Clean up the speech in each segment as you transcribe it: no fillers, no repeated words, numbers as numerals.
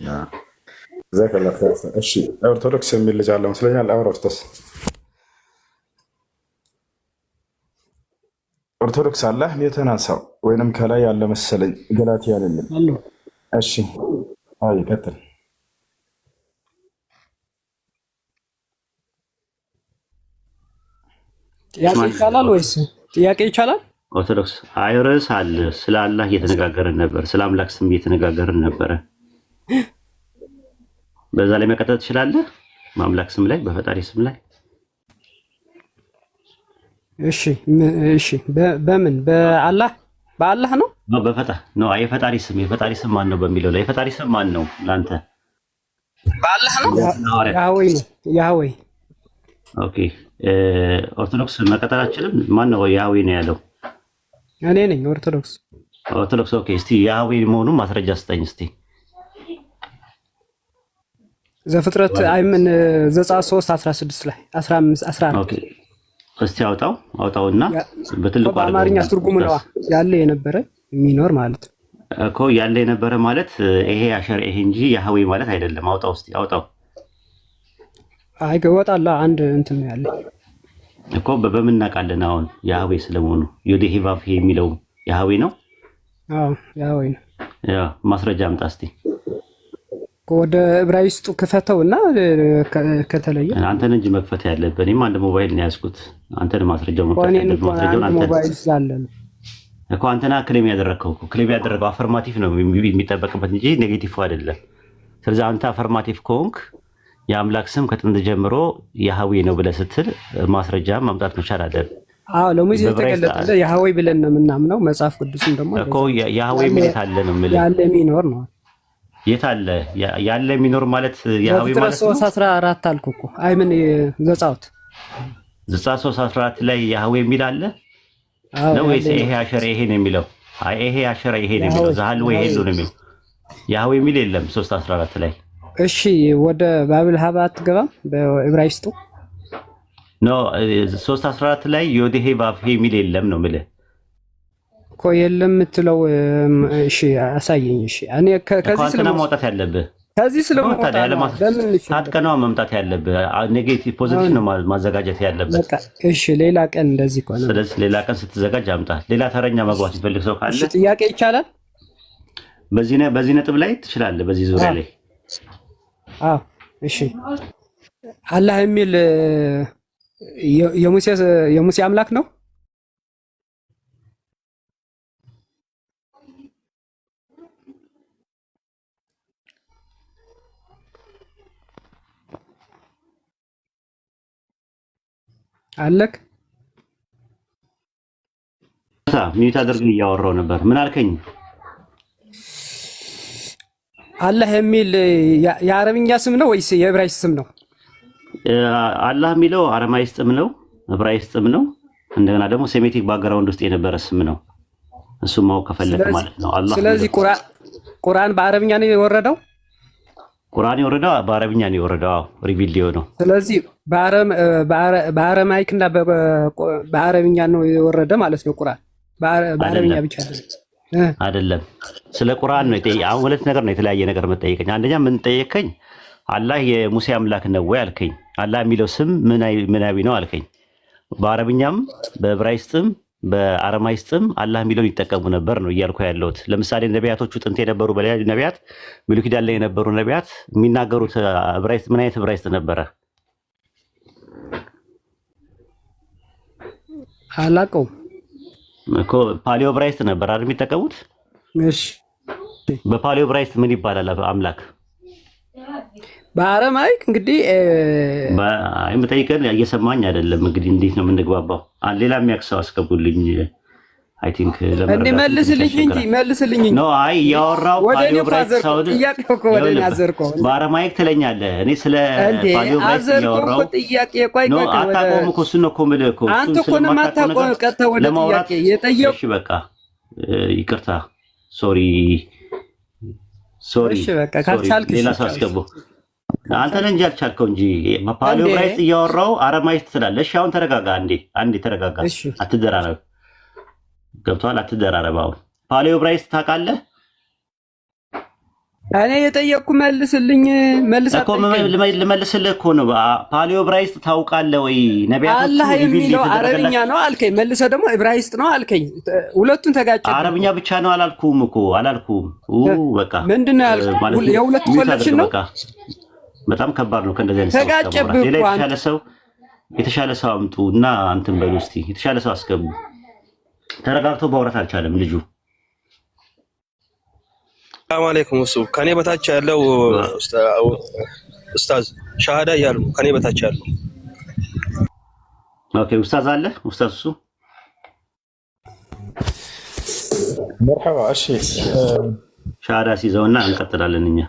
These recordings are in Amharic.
ጀዛከላ ኸይር። እሺ ኦርቶዶክስ የሚል ልጅ አለ መስለኛል። አውራ ኡስታዝ ኦርቶዶክስ አለ የተናሳው ወይንም ከላይ ያለ መሰለኝ ገላትያ አይደለም። እሺ አይ ቀጥል። ጥያቄ ይቻላል ወይስ ጥያቄ ይቻላል? ኦርቶዶክስ አይርስ አለ ስለ አላህ እየተነጋገርን ነበር፣ ስለ አምላክ ስም እየተነጋገርን ነበረ። በዛ ላይ መቀጠል ትችላለህ? ማምላክ ስም ላይ በፈጣሪ ስም ላይ እሺ በምን በአላህ ነው? የፈጣሪ ስም ማን ነው በሚለው ላይ የፈጣሪ ስም ማን ነው ላንተ? በአላህ ነው። ያህዌ። ኦኬ ኦርቶዶክስ መቀጠል አችልም። ማን ነው ያህዌ ነው ያለው? እኔ ነኝ ኦርቶዶክስ። ኦኬ እስቲ ያህዌ መሆኑን ማስረጃ ስጠኝ እስቲ። ዘፍጥረት አይምን ዘጸአት 3:16 ላይ 15 11 ኦኬ እስቲ አውጣውና በትልቁ በአማርኛ ትርጉሙ ነው ያለ የነበረ የሚኖር ማለት እኮ ያለ የነበረ ማለት ይሄ አሸር ይሄ እንጂ ያህዌ ማለት አይደለም። አውጣው እስቲ አውጣው። አይ ገወጣላ አንድ እንትን ያለ እኮ በምን እናውቃለን አሁን ያህዌ ስለመሆኑ? ዮዴሄ ቫቭ የሚለው ያህዌ ነው። አዎ ያህዌ ነው። ያ ማስረጃ አምጣ እስቲ። ወደ ዕብራይስጡ ክፈተውና ከተለየ አንተን እንጂ መክፈት ያለብህ። እኔም አንድ ሞባይል ነው ያዝኩት። አንተን ማስረጃው መክፈት ያለብህ ማስረጃውን አንተ ሞባይል ስላለን እኮ አንተና ክሌም ያደረገው አፈርማቲቭ ነው የሚጠበቅበት እንጂ ኔጌቲቭ አይደለም። ስለዚህ አንተ አፈርማቲቭ ከሆንክ የአምላክ ስም ከጥንት ጀምሮ ያህዌ ነው ብለህ ስትል ማስረጃ ማምጣት መቻል አለብህ። አዎ ለሙሴ የተገለጠ ያህዌ ብለን ነው የምናምነው። መጽሐፍ ቅዱስም ደግሞ እኮ ያህዌ ምን አለ ነው የምልህ። ያለ የሚኖር ነው። የት አለ ያለ የሚኖር ማለት ያህዌ ማለት ነው። 3:14 አልኩ እኮ አይ ምን ዘጸአት 3:14 ላይ ያህዌ የሚል አለ ነው ወይስ ይሄ አሸረ ይሄ ነው የሚለው? አይ ይሄ አሸረ ይሄ ነው የሚለው። ዛሃሉ ይሄ ነው የሚለው። ያህዌ የሚል የለም 3:14 ላይ። እሺ ወደ ባብል ሀባ አትገባም? በዕብራይስጡ ኖ 3:14 ላይ ዮዴሄ ቫቭ የሚል የለም ነው የምልህ እኮ የለም የምትለው። እሺ አሳየኝ። እሺ እኔ ከዚህ ስለማውጣት ያለብህ ከዚህ ስለማውጣት ታጥቀናው መምጣት ያለብህ ኔጌቲቭ ፖዚቲቭ ነው ማዘጋጀት ያለበት። በቃ እሺ ሌላ ቀን እንደዚህ ከሆነ ስለዚህ ሌላ ቀን ስትዘጋጅ አምጣ። ሌላ ተረኛ መግባት ይፈልግ ሰው ካለ ጥያቄ ይቻላል። በዚህ ነጥብ ላይ ትችላለህ። በዚህ ዙሪያ ላይ እሺ አላህ የሚል የሙሴ አምላክ ነው። አለክ ሚዩት አድርግ እያወራው ነበር። ምን አልከኝ? አላህ የሚል የአረብኛ ስም ነው ወይስ የዕብራይስጥ ስም ነው? አላህ የሚለው አረማይስጥም ነው ዕብራይስጥም ነው። እንደገና ደግሞ ሴሜቲክ ባክግራውንድ ውስጥ የነበረ ስም ነው። እሱም ማወቅ ከፈለክ ማለት ነው አላህ። ስለዚህ ቁርአን በአረብኛ ነው የወረደው። ቁርአን የወረደው በአረብኛ ነው የወረደው። ሪቪል ነው። ስለዚህ በአረማይክ እና በአረብኛ ነው የወረደ ማለት ነው። ቁርአን በአረብኛ ብቻ አይደለም። ስለ ቁርአን ነው አሁን ሁለት ነገር ነው የተለያየ ነገር መጠየቀኝ። አንደኛ ምን ጠየቀኝ? አላህ የሙሴ አምላክ ነው ወይ አልከኝ። አላህ የሚለው ስም ምናዊ ነው አልከኝ። በአረብኛም በዕብራይስጥም በአረማይስጥም አላህ የሚለውን ይጠቀሙ ነበር ነው እያልኩ ያለሁት። ለምሳሌ ነቢያቶቹ ጥንት የነበሩ በላይ ነቢያት ብሉይ ኪዳን ላይ የነበሩ ነቢያት የሚናገሩት ዕብራይስጥ ምን አይነት ዕብራይስጥ ነበረ? አላውቀውም እኮ ፓሊዮ ዕብራይስጥ ነበር አይደል የሚጠቀሙት? እሺ በፓሊዮ ዕብራይስጥ ምን ይባላል አምላክ? በአረማይክ እንግዲህ የምጠይቀን እየሰማኝ አይደለም። እንግዲህ እንዴት ነው የምንግባባው? ሌላ የሚያክሰው አስገቡልኝ። አይ ቲንክ እንዴ መልስልኝ እንጂ ኖ አይ ያወራው ፓሊዮ ዕብራይስጥ ሳውድ ጥያቄው እኮ ወደ ናዘርኩ በአረማይክ ትለኛለህ። እኔ ስለ ፓሊዮ ዕብራይስጥ ያወራው ጥያቄ ቆይ አታቆም እኮ እሱን ነው እኮ የምልህ እኮ አንተ እኮ ነው የማታቆም። ቀጥታ ወደ ጥያቄ የጠየቁ። እሺ በቃ ይቅርታ ሶሪ እሺ በቃ ካልቻልክ ሌላ ሰው አስገቡ። አንተ ነህ እንጂ ያልቻልከው እንጂ ፓሊዮ ዕብራይስጥ እያወራው አረማይስጥ ትላለህ። እሺ አሁን ተረጋጋ። አንዴ ተረጋጋ። አትደራረብ። ገብቶሃል? አትደራረብ። አሁን ፓሊዮ ዕብራይስጥ ታውቃለህ? እኔ የጠየቅኩ መልስልኝ። መልሰህ እኮ ልመልስልህ እኮ ነው። ፓሊዮ ዕብራይስጥ ታውቃለህ ወይ? ነቢያቶቹ አላህ የሚለው አረብኛ ነው አልከኝ። መልሰህ ደግሞ ዕብራይስጥ ነው አልከኝ። ሁለቱን ተጋጨብህ። አረብኛ ብቻ ነው አላልኩም እኮ አላልኩም። በቃ ምንድነው ያልከው? የሁለቱ ኮሌክሽን ነው። በጣም ከባድ ነው። ከእንደዚህ አይነት ተጋጨብህ እኮ የተሻለ ሰው አምጡ እና አንተም በሉ እስቲ የተሻለ ሰው አስገቡ። ተረጋግቶ ማውራት አልቻለም ልጁ። ሰላም አለይኩም። እሱ ከኔ በታች ያለው ኡስታዝ ሻሃዳ እያሉ ከኔ በታች ያለው ኦኬ። ኡስታዝ አለ ኡስታዝ እሱ መርሐባ። እሺ ሻሃዳ ሲይዘውና እንቀጥላለን እኛ።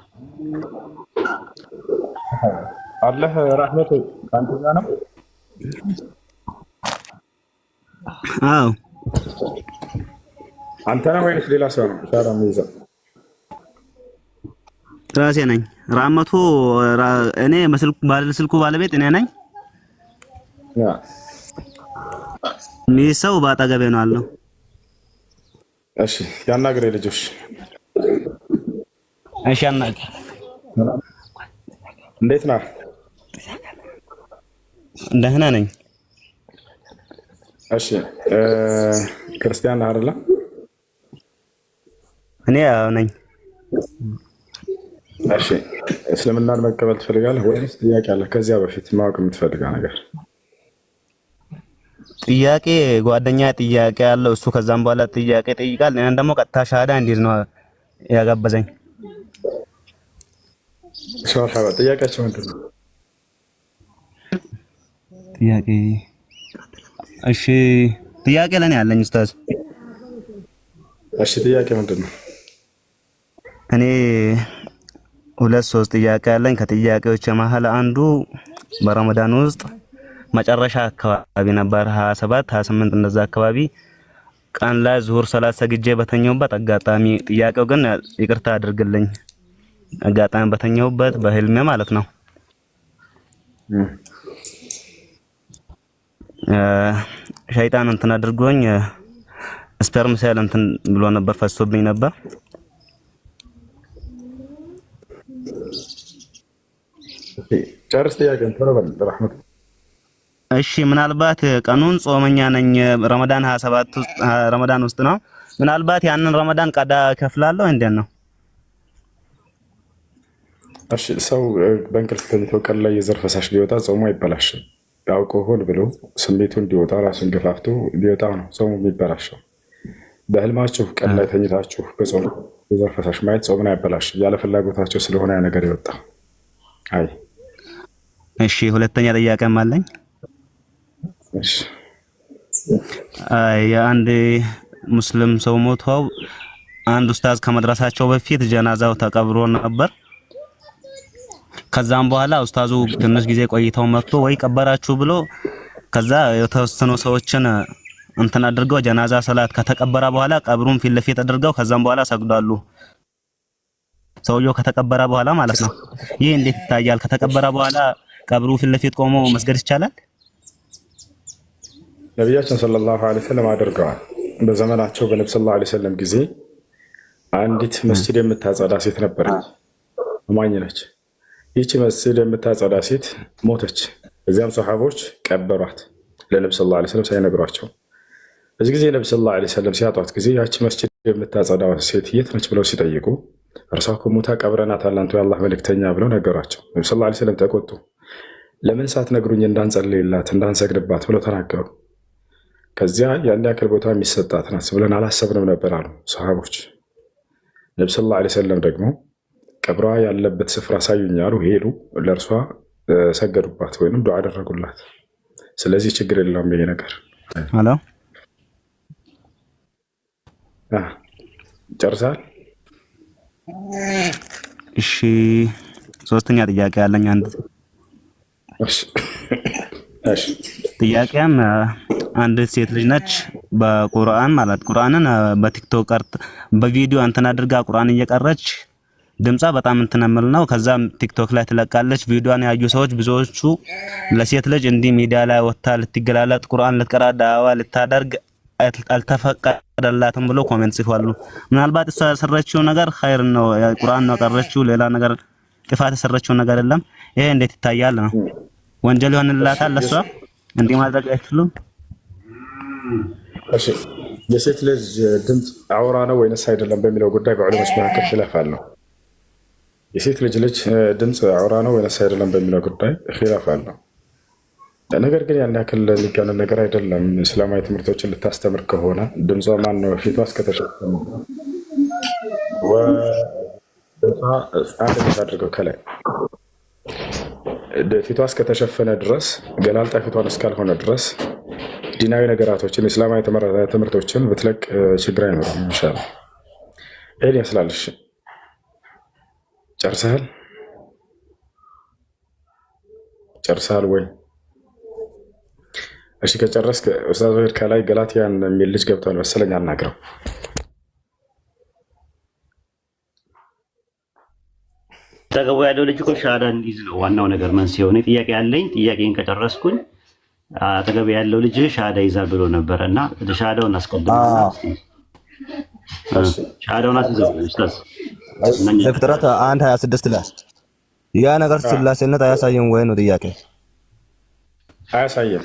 አላህ ረህመቱ ካንተ ጋር ነው። አዎ አንተ ነህ ወይስ ሌላ ሰው ነው ሻሃዳ የሚይዘው? ራሴ ነኝ። ራመቱ እኔ ስልኩ ባለቤት እኔ ነኝ። ሚሰው ባጠገቤ ነው አለው። እሺ ያናግሬ ልጆች። እሺ ያናግሬ። እንዴት ነህ? ደህና ነኝ። እሺ ክርስቲያን ነህ አይደለ? እኔ ያው ነኝ። እሺ እስልምናን መቀበል ትፈልጋለህ ወይስ ጥያቄ አለ? ከዚያ በፊት ማወቅ የምትፈልገው ነገር? ጥያቄ ጓደኛ ጥያቄ አለው እሱ። ከዛም በኋላ ጥያቄ ጠይቃል። እኔን ደግሞ ቀጥታ ሻሃዳ እንዲዝ ነው ያጋበዘኝ። ሻሃዳ ጥያቄያቸው ምንድን ነው? ጥያቄ እሺ ጥያቄ ለኔ ያለኝ ኡስታዝ። እሺ ጥያቄ ምንድን ነው? እኔ 2-3 ጥያቄ አለኝ። ከጥያቄዎች መሀል አንዱ በረመዳን ውስጥ መጨረሻ አካባቢ ነበር 27 28 እንደዛ አካባቢ ቀን ላይ ዙሁር ሰላት ሰግጄ በተኛሁበት አጋጣሚ፣ ጥያቄው ግን ይቅርታ አድርግልኝ፣ አጋጣሚ በተኛሁበት በህልሜ ማለት ነው ሸይጣን እንትን አድርጎኝ ስፐርም ሴል እንትን ብሎ ነበር፣ ፈሶብኝ ነበር። ጨርስ ጥያቄን ቶሎ በል ረህመት። እሺ ምናልባት ቀኑን ጾመኛ ነኝ፣ ረመዳን 27 ረመዳን ውስጥ ነው። ምናልባት ያንን ረመዳን ቀዳ ከፍላለሁ እንዴት ነው? እሺ ሰው በእንቅልፍ ተኝቶ ቀን ላይ የዘር ፈሳሽ ቢወጣ ጾሙ አይበላሽም። ያውቆ ሆን ብሎ ስሜቱ እንዲወጣ ራሱን ገፋፍቶ ቢወጣ ነው ጾሙ የሚበላሸው። በህልማችሁ ቀን ላይ ተኝታችሁ በጾም የዘር ፈሳሽ ማየት ጾምን አይበላሽም። ያለ ፍላጎታቸው ስለሆነ ያ ነገር ይወጣ። አይ እሺ ሁለተኛ ጥያቄም አለኝ። እሺ የአንድ ሙስሊም ሰው ሞተው አንድ ኡስታዝ ከመድረሳቸው በፊት ጀናዛው ተቀብሮ ነበር። ከዛም በኋላ ኡስታዙ ትንሽ ጊዜ ቆይተው መጥቶ ወይ ቀበራችሁ ብሎ ከዛ የተወሰኑ ሰዎችን እንትን አድርገው ጀናዛ ሰላት ከተቀበረ በኋላ ቀብሩን ፊት ለፊት አድርገው ከዛም በኋላ ሰግዳሉ። ሰውየው ከተቀበረ በኋላ ማለት ነው። ይህ እንዴት ይታያል? ከተቀበረ በኋላ ቀብሩ ፊት ለፊት ቆሞ መስገድ ይቻላል? ነቢያችን ሰለላሁ ዐለይሂ ወሰለም አድርገዋል። በዘመናቸው በነብዩ ሰለላሁ ዐለይሂ ወሰለም ጊዜ አንዲት መስጂድ የምታጸዳ ሴት ነበረች፣ አማኝ ነች። ይህቺ መስጂድ የምታጸዳ ሴት ሞተች። እዚያም ሰሃቦች ቀበሯት ለነብዩ ሰለላሁ ዐለይሂ ወሰለም ሳይነግሯቸው። በዚህ ጊዜ ነብዩ ሰለላሁ ዐለይሂ ወሰለም ሲያጧት ጊዜ ያቺ መስጂድ የምታጸዳ ሴት የት ነች ብለው ሲጠይቁ እርሷ እኮ ሞታ ቀብረናታል አንቱ የአላህ መልእክተኛ ብለው ነገሯቸው። ነብዩ ሰለላሁ ዐለይሂ ወሰለም ተቆጡ። ለምን ሳትነግሩኝ እንዳንጸልይላት እንዳንሰግድባት ብለው ተናገሩ። ከዚያ ያን ያክል ቦታ የሚሰጣት ናት ብለን አላሰብንም ነበር አሉ ሰሃቦች። ነብዩ ሰለላሁ ዐለይሂ ወሰለም ደግሞ ቀብሯ ያለበት ስፍራ ሳዩኝ አሉ። ሄዱ፣ ለእርሷ ሰገዱባት ወይም ዱዓ አደረጉላት። ስለዚህ ችግር የለውም ይሄ ነገር። ሄሎ ጨርሳል? እሺ ሶስተኛ ጥያቄ አለኝ። አንድ ጥያቄም አንድ ሴት ልጅ ነች በቁርአን ማለት ቁርአንን በቲክቶክ በቪዲዮ እንትን አድርጋ ቁርአን እየቀረች ድምጻ በጣም እንትነምል ነው። ከዛም ቲክቶክ ላይ ትለቃለች። ቪዲዮን ያዩ ሰዎች ብዙዎቹ ለሴት ልጅ እንዲህ ሚዲያ ላይ ወጣ ልትገላለጥ ቁርአን ልትቀራ ዳዋ ልታደርግ አልተፈቀደላትም ብሎ ኮሜንት ጽፏሉ። ምናልባት እሷ ያሰረችው ነገር ኸይር ነው፣ ቁርአን ነው ቀረችው፣ ሌላ ነገር ጥፋት የሰረችው ነገር የለም። ይሄ እንዴት ይታያል ነው? ወንጀል ይሆንላታል ለሷ? እንዲህ ማድረግ አይችሉም? እሺ የሴት ልጅ ድምፅ አውራ ነው ወይንስ አይደለም በሚለው ጉዳይ በዑለሞች መካከል ኺላፍ አለው። የሴት ልጅ ድምፅ አውራ ነው ወይንስ አይደለም በሚለው ጉዳይ ኺላፍ አለው። ነገር ግን ያን ያክል የሚጋነን ነገር አይደለም። እስላማዊ ትምህርቶችን ልታስተምር ከሆነ ድምጿ ማን ነው ፊቷ እስከተሸፈነ አንድ አድርገው ከላይ ፊቷ እስከተሸፈነ ድረስ ገላልጣ ፊቷን እስካልሆነ ድረስ ዲናዊ ነገራቶችን እስላማዊ ትምህርቶችን ብትለቅ ችግር አይኖርም። ኢንሻአላህ ይሄን ያስላልሽ። ጨርሰሃል ወይ? እሺ ከጨረስክ ኡስታዝ ወይድ ከላይ ገላትያን የሚል ልጅ ገብቷል መሰለኝ፣ አናግረው። ተገቡ ያለው ልጅ እኮ ሻሃዳ እንዲይዝ ነው ዋናው ነገር መንስኤው። እኔ ጥያቄ ያለኝ ጥያቄን ከጨረስኩኝ አጠገብ ያለው ልጅ ሻሃዳ ይዛል ብሎ ነበር እና ሻሃዳውን አስቀድመው ሻሃዳውን አስይዘው ኡስታዝ ዘፍጥረት 1:26 ላይ ያ ነገር ስላሴነት አያሳየም ወይ ነው ጥያቄ? አያሳየም።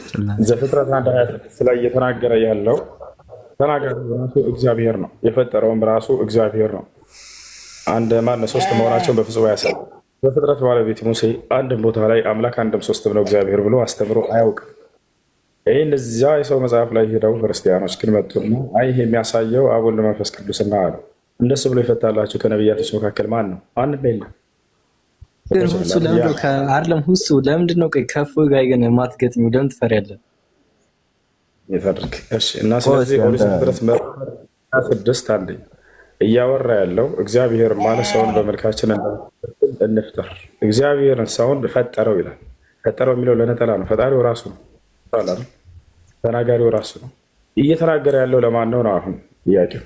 ዘፍጥረት 1:26 ላይ እየተናገረ ያለው ተናጋሪው ራሱ እግዚአብሔር ነው፣ የፈጠረውም ራሱ እግዚአብሔር ነው። አንድ ማን ሶስት መሆናቸውን በፍጹም አያሳይም። በፍጥረት ባለቤት ሙሴ አንድም ቦታ ላይ አምላክ አንድም ሶስትም ነው እግዚአብሔር ብሎ አስተምሮ አያውቅም። ይህን እዚያ የሰው መጽሐፍ ላይ ሄደው ክርስቲያኖች ግን መጡና አይ ይሄ የሚያሳየው አብ ወልድ መንፈስ ቅዱስና አሉ። እንደሱ ብሎ ይፈታላችሁ ከነቢያቶች መካከል ማን ነው? አንድም የለም። ሁሱ ለምንድነው ከአርለም ሁሱ ለምንድነው ከፍ ጋር ግን ማትገጥሚው? ለምን ትፈሪያለህ? ይፈርክ እሺ። እና ስለዚህ ኦሪት ዘፍጥረት ምዕራፍ 6 አንዴ እያወራ ያለው እግዚአብሔር ማለት ሰውን በመልካችን እንፍጠር፣ እግዚአብሔርን ሰውን ፈጠረው ይላል። ፈጠረው የሚለው ለነጠላ ነው። ፈጣሪው ራሱ ነው፣ ተናጋሪው ራሱ ነው። እየተናገረ ያለው ለማን ነው? አሁን ጥያቄው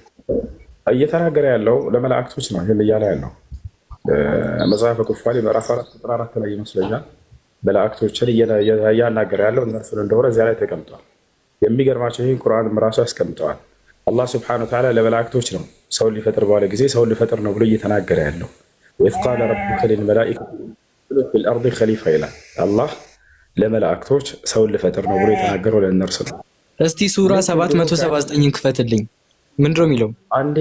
እየተናገረ ያለው ለመላእክቶች ነው። ይሄን እያለ ያለው መጽሐፈ ኩፋሌ ምዕራፍ 4 ላይ ይመስለኛል መላእክቶችን እያናገረ ያለው እነርሱን እንደሆነ እዚያ ላይ ተቀምጧል። የሚገርማቸው ይህን ቁርአንም ራሱ ያስቀምጠዋል። አላህ ስብሐነሁ ወተዓላ ለመላእክቶች ነው ሰውን ሊፈጥር ባለ ጊዜ ሰውን ሊፈጥር ነው ብሎ እየተናገረ ያለው። ወኢዝ ቃለ ረቡከ ሊልመላኢከቲ ፊል አርዲ ኸሊፋ ይላል። አላህ ለመላእክቶች ሰውን ሊፈጥር ነው ብሎ የተናገረው ለእነርሱ ነው። እስቲ ሱራ 779 ክፈትልኝ። ምንድነው የሚለው? አንዴ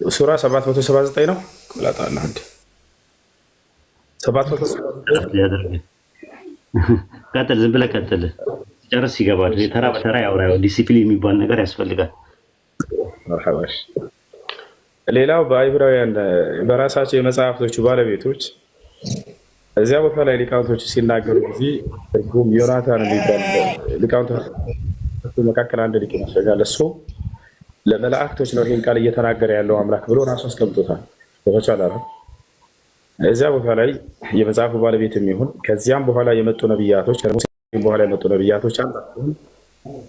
ሱራ 779 ነው። ቁላጣና አንዴ 779 ቀጥል፣ ዝም ብለህ ቀጥል። ጨርስ ይገባል። ተራ በተራ ያውራው። ዲሲፕሊን የሚባል ነገር ያስፈልጋል። መርሐባሽ። ሌላው በዕብራውያን በራሳቸው የመጽሐፍቶቹ ባለቤቶች እዚያ ቦታ ላይ ሊቃውንቶች ሲናገሩ ጊዜ ትርጉም ዮናታን የሚባል ሊቃውንቶች መካከል አንድ ሊቅ ይመስለኛል። እሱ ለመላእክቶች ነው ይህን ቃል እየተናገረ ያለው አምላክ ብሎ ራሱ አስቀምጦታል። ተቻለ እዚያ ቦታ ላይ የመጽሐፉ ባለቤት የሚሆን ከዚያም በኋላ የመጡ ነቢያቶች በኋላ የመጡ ነቢያቶች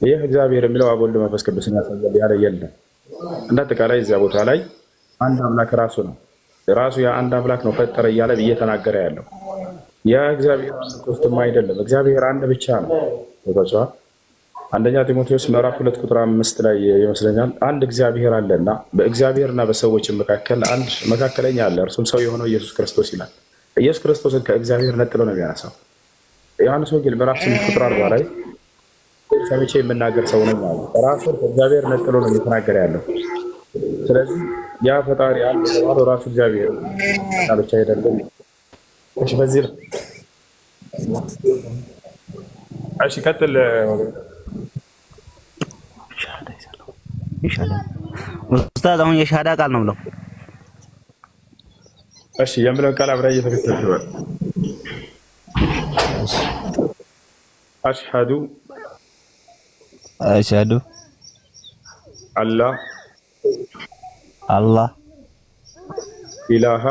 ይህ እግዚአብሔር የሚለው አብ ወልድ መንፈስ ቅዱስን ያሳያል ያለ የለም። እንደ አጠቃላይ እዚያ ቦታ ላይ አንድ አምላክ ራሱ ነው ራሱ የአንድ አምላክ ነው ፈጠረ እያለ እየተናገረ ያለው ያ እግዚአብሔር ሶስትም አይደለም፣ እግዚአብሔር አንድ ብቻ ነው። ተጓዟል። አንደኛ ጢሞቴዎስ ምዕራፍ 2 ቁጥር 5 ላይ ይመስለኛል አንድ እግዚአብሔር አለና በእግዚአብሔርና በሰዎች መካከል አንድ መካከለኛ አለ፣ እርሱም ሰው የሆነው ኢየሱስ ክርስቶስ ይላል። ኢየሱስ ክርስቶስን ከእግዚአብሔር ነጥሎ ነው የሚያነሳው። ዮሐንስ ወንጌል ምዕራፍ 8 ቁጥር 40 ላይ ሰምቼ የምናገር ሰው ነኝ አለ። ራሱን ከእግዚአብሔር ነጥሎ ነው እየተናገረ ያለው። ስለዚህ ያ ፈጣሪ አንድ የተባለው ራሱ እግዚአብሔር ብቻ አይደለም። እሺ በዚህ እሺ ቀጥል ይሻላል ኡስታዝ። አሁን የሻሃዳ ቃል ነው ብለው እሺ የምለው ቃል አብራ እየተከተልኩ አሽሃዱ አላህ ኢላሃ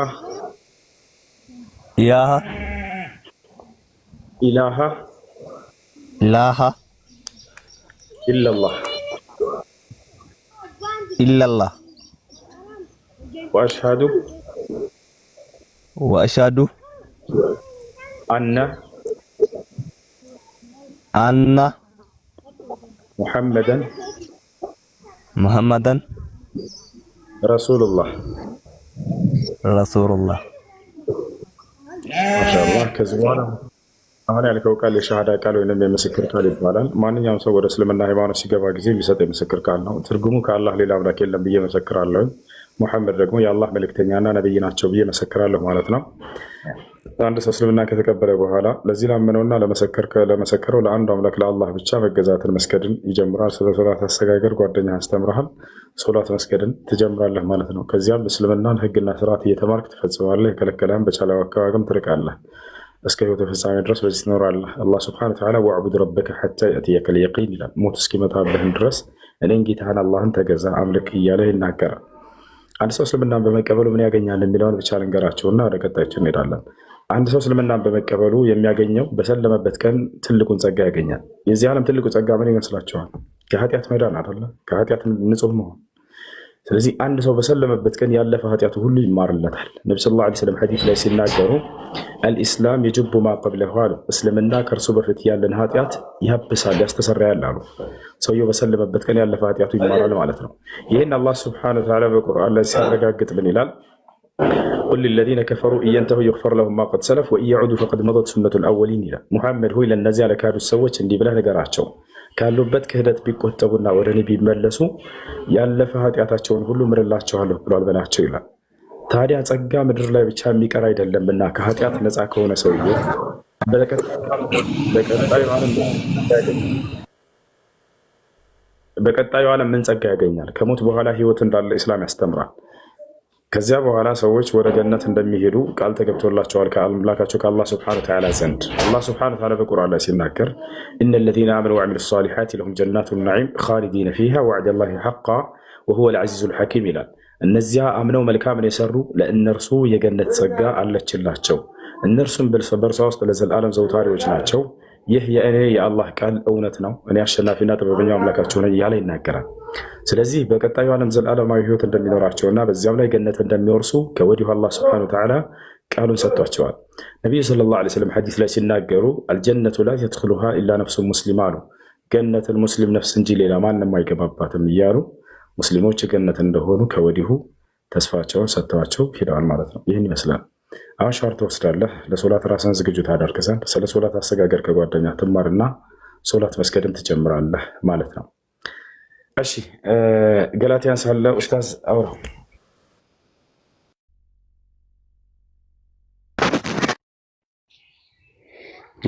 ኢላላህ ወአሽሃዱ አነ ሙሐመደን ሙሐመደን ረሱሉላህ ረሱሉላህ። ማሻአላህ። ከዚህ በኋላ አሁን ያልከው ቃል የሻሃዳ ቃል ወይም የምስክር ቃል ይባላል። ማንኛውም ሰው ወደ እስልምና ሃይማኖት ሲገባ ጊዜ የሚሰጥ የምስክር ቃል ነው። ትርጉሙ ከአላህ ሌላ አምላክ የለም ብዬ መሰክራለሁ፣ ሙሐመድ ደግሞ የአላህ መልእክተኛና ነብይ ናቸው ብዬ መሰክራለሁ ማለት ነው። አንድ ሰው እስልምና ከተቀበለ በኋላ ለዚህ ላመነውና ለመሰከረው ለአንዱ አምላክ ለአላህ ብቻ መገዛትን መስገድን ይጀምራል። ስለ ሶላት አሰጋገድ ጓደኛ ያስተምርሃል፣ ሶላት መስገድን ትጀምራለህ ማለት ነው። ከዚያም እስልምናን ህግና ስርዓት እየተማርክ ትፈጽማለህ። የከለከለህን በቻለው አካባቢም ትርቃለህ። እስከ ህይወት ፍጻሜ ድረስ በዚህ ትኖራለህ። አላህ ሱብሓነሁ ወተዓላ ወዕቡድ ረበከ ሐታ የእትየከል የቂን ይላል። ሞት እስኪመጣብህን ድረስ እኔን ጌታህን አላህን ተገዛ አምልክ እያለ ይናገራል። አንድ ሰው እስልምናን በመቀበሉ ምን ያገኛል የሚለውን ብቻ ልንገራቸውና ወደ ቀጣዮች እንሄዳለን። አንድ ሰው እስልምናን በመቀበሉ የሚያገኘው በሰለመበት ቀን ትልቁን ጸጋ ያገኛል። የዚህ ዓለም ትልቁ ጸጋ ምን ይመስላችኋል? ከኃጢአት መዳን አይደለ? ከኃጢአት ንጹህ መሆን። ስለዚህ አንድ ሰው በሰለመበት ቀን ያለፈ ኃጢአቱ ሁሉ ይማርለታል። ነቢ ሰለላሁ ዐለይሂ ወሰለም ሐዲስ ላይ ሲናገሩ አልኢስላም የጅቡ ማ ቀብለሁ አሉ። እስልምና ከእርሱ በፊት ያለን ኃጢአት ያብሳል፣ ያስተሰርያል አሉ። ሰውየው በሰለመበት ቀን ያለፈ ኃጢአቱ ይማራል ማለት ነው። ይህን አላህ ሱብሓነሁ ወተዓላ በቁርአን ላይ ሲያረጋግጥ ምን ይላል? ቁል ሊለዚነ ከፈሩ ኢየንተሁ ይግፈር ለሁም ማ ቀድ ሰለፍ ወኢየዑዱ ፈቀድ መደት ሱነቱል አወሊን ይላል። ሙሐመድ ሆይ ለእነዚያ ለካዱት ሰዎች እንዲህ ብለህ ንገራቸው፣ ካሉበት ክህደት ቢቆጠቡና ወደ እኔ ቢመለሱ ያለፈ ኃጢአታቸውን ሁሉ ምርላቸዋለሁ ብሏል በላቸው ይላል። ታዲያ ጸጋ ምድር ላይ ብቻ የሚቀር አይደለምና ከኃጢአት ነፃ ከሆነ ሰውዬ በቀጣዩ ዓለም ምን ጸጋ ያገኛል? ከሞት በኋላ ህይወት እንዳለ ኢስላም ያስተምራል። ከዚያ በኋላ ሰዎች ወደ ገነት እንደሚሄዱ ቃል ተገብቶላቸዋል ከአምላካቸው ከአላህ ስብሐነሁ ወተዓላ ዘንድ። አላህ ስብሐነሁ ወተዓላ በቁርአን ላይ ሲናገር ኢነ ለዚነ አመኑ ወዐሚሉ ሷሊሓት ለሁም ጀናቱ ነዒም ኻሊዲነ ፊሃ ወዐደላሂ ሐqqን ወሁወል ዐዚዙል ሐኪም ይላል። እነዚያ አምነው መልካምን የሰሩ ለእነርሱ የገነት ጸጋ አለችላቸው፣ እነርሱም በእርሷ ውስጥ ለዘላለም ዘውታሪዎች ናቸው። ይህ የእኔ የአላህ ቃል እውነት ነው፣ እኔ አሸናፊና ጥበበኛው አምላካቸው ነኝ እያለ ይናገራል። ስለዚህ በቀጣዩ ዓለም ዘላለማዊ ህይወት እንደሚኖራቸውና በዚያም ላይ ገነት እንደሚወርሱ ከወዲሁ አላህ ሱብሓነሁ ወተዓላ ቃሉን ሰጥቷቸዋል። ነቢዩ ሰለላሁ ዐለይሂ ወሰለም ሐዲስ ላይ ሲናገሩ አልጀነቱ ላ የድኹሉሃ ኢላ ነፍሱን ሙስሊማ አሉ። ገነትን ሙስሊም ነፍስ እንጂ ሌላ ማንም አይገባባትም እያሉ ሙስሊሞች ገነት እንደሆኑ ከወዲሁ ተስፋቸውን ሰጥተዋቸው ሄደዋል ማለት ነው። ይህን ይመስላል። አሁን ሻወር ትወስዳለህ፣ ለሶላት ራስን ዝግጁ ታደርግ ዘንድ ስለ ሶላት አሰጋገር ከጓደኛ ትማርና ሶላት መስገድን ትጀምራለህ ማለት ነው። እሺ ገላትያን ሳለ ኡስታዝ አውራው።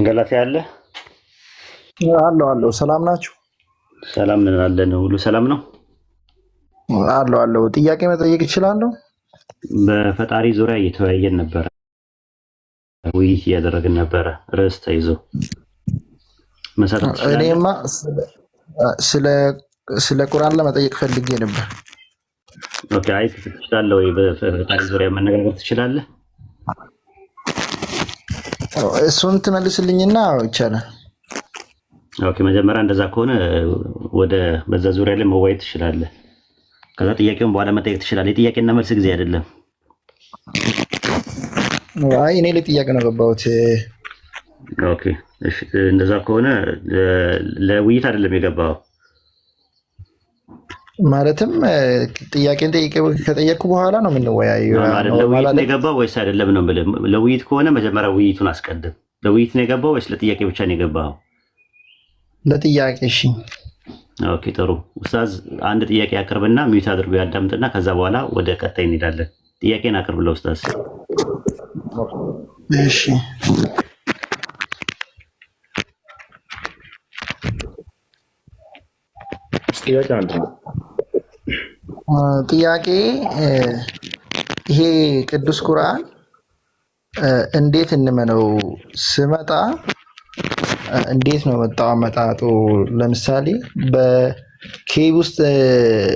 ገላትያ አለ አለው። ሰላም ናችሁ? ሰላም ነን አለን። ሁሉ ሰላም ነው አለው። ጥያቄ መጠየቅ ይችላለሁ? በፈጣሪ ዙሪያ እየተወያየን ነበረ፣ ውይይት እያደረግን ነበረ። ርዕስ ተይዞ መሰረት እኔማ ስለ ቁርአን ለመጠየቅ ፈልጌ ነበር። ኦኬ፣ አይ ትችላለህ ወይ? በፈጣሪ ዙሪያ መነጋገር ትችላለህ? እሱን ትመልስልኝና ይቻላል። ኦኬ፣ መጀመሪያ እንደዛ ከሆነ ወደ በዛ ዙሪያ ላይ መወያየት ትችላለህ። ከዛ ጥያቄውን በኋላ መጠየቅ ትችላለህ። የጥያቄና መልስ ጊዜ አይደለም። አይ እኔ ለጥያቄ ነው ገባሁት። ኦኬ፣ እሺ፣ እንደዛ ከሆነ ለውይይት አይደለም የገባው። ማለትም ጥያቄን ከጠየቅኩ በኋላ ነው የምንወያየው። ለውይይት ነው የገባው ወይስ አይደለም ነው የምልህ። ለውይይት ከሆነ መጀመሪያ ውይይቱን አስቀድም። ለውይይት ነው የገባው ወይስ ለጥያቄ ብቻ ነው የገባው? ለጥያቄ። እሺ፣ ኦኬ፣ ጥሩ። ኡስታዝ አንድ ጥያቄ አቅርብና ሚዩት አድርጎ ያዳምጥና ከዛ በኋላ ወደ ቀጣይ እንሄዳለን። ጥያቄን አቅርብ ለኡስታዝ። እሺ፣ ጥያቄ አንድ ነው። ጥያቄ ይሄ ቅዱስ ቁርአን እንዴት እንመነው? ስመጣ እንዴት ነው መጣው አመጣጡ? ለምሳሌ በኬብ ውስጥ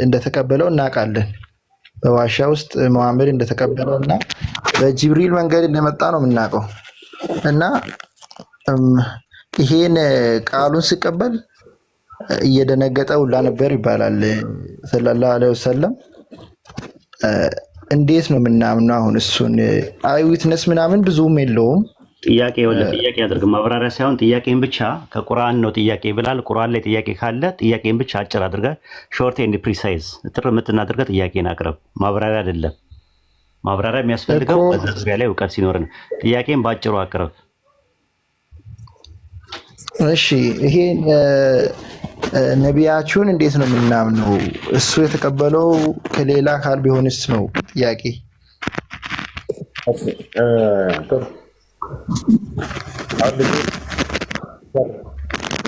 እንደተቀበለው እናውቃለን። በዋሻ ውስጥ መሐመድ እንደተቀበለው እና በጅብሪል መንገድ እንደመጣ ነው የምናውቀው። እና ይሄን ቃሉን ሲቀበል እየደነገጠ ሁላ ነበር ይባላል ሰለላሁ ዐለይሂ ወሰለም። እንዴት ነው የምናምነው? አሁን እሱን አይ ዊትነስ ምናምን ብዙም የለውም ጥያቄ ወለ ጥያቄ አድርግ፣ ማብራሪያ ሳይሆን ጥያቄን ብቻ ከቁርአን ነው ጥያቄ ብላል። ቁርአን ላይ ጥያቄ ካለ ጥያቄን ብቻ አጭር አድርገህ ሾርት ኤንድ ፕሪሳይዝ እጥር ምጥን አድርገህ ጥያቄን አቅርብ። ማብራሪያ አይደለም። ማብራሪያ የሚያስፈልገው በዛ ዙሪያ ላይ እውቀት ሲኖር ነው። ጥያቄን ባጭሩ አቅርብ። እሺ ይሄ ነቢያችሁን እንዴት ነው የምናምነው? እሱ የተቀበለው ከሌላ አካል ቢሆንስ ነው ጥያቄ።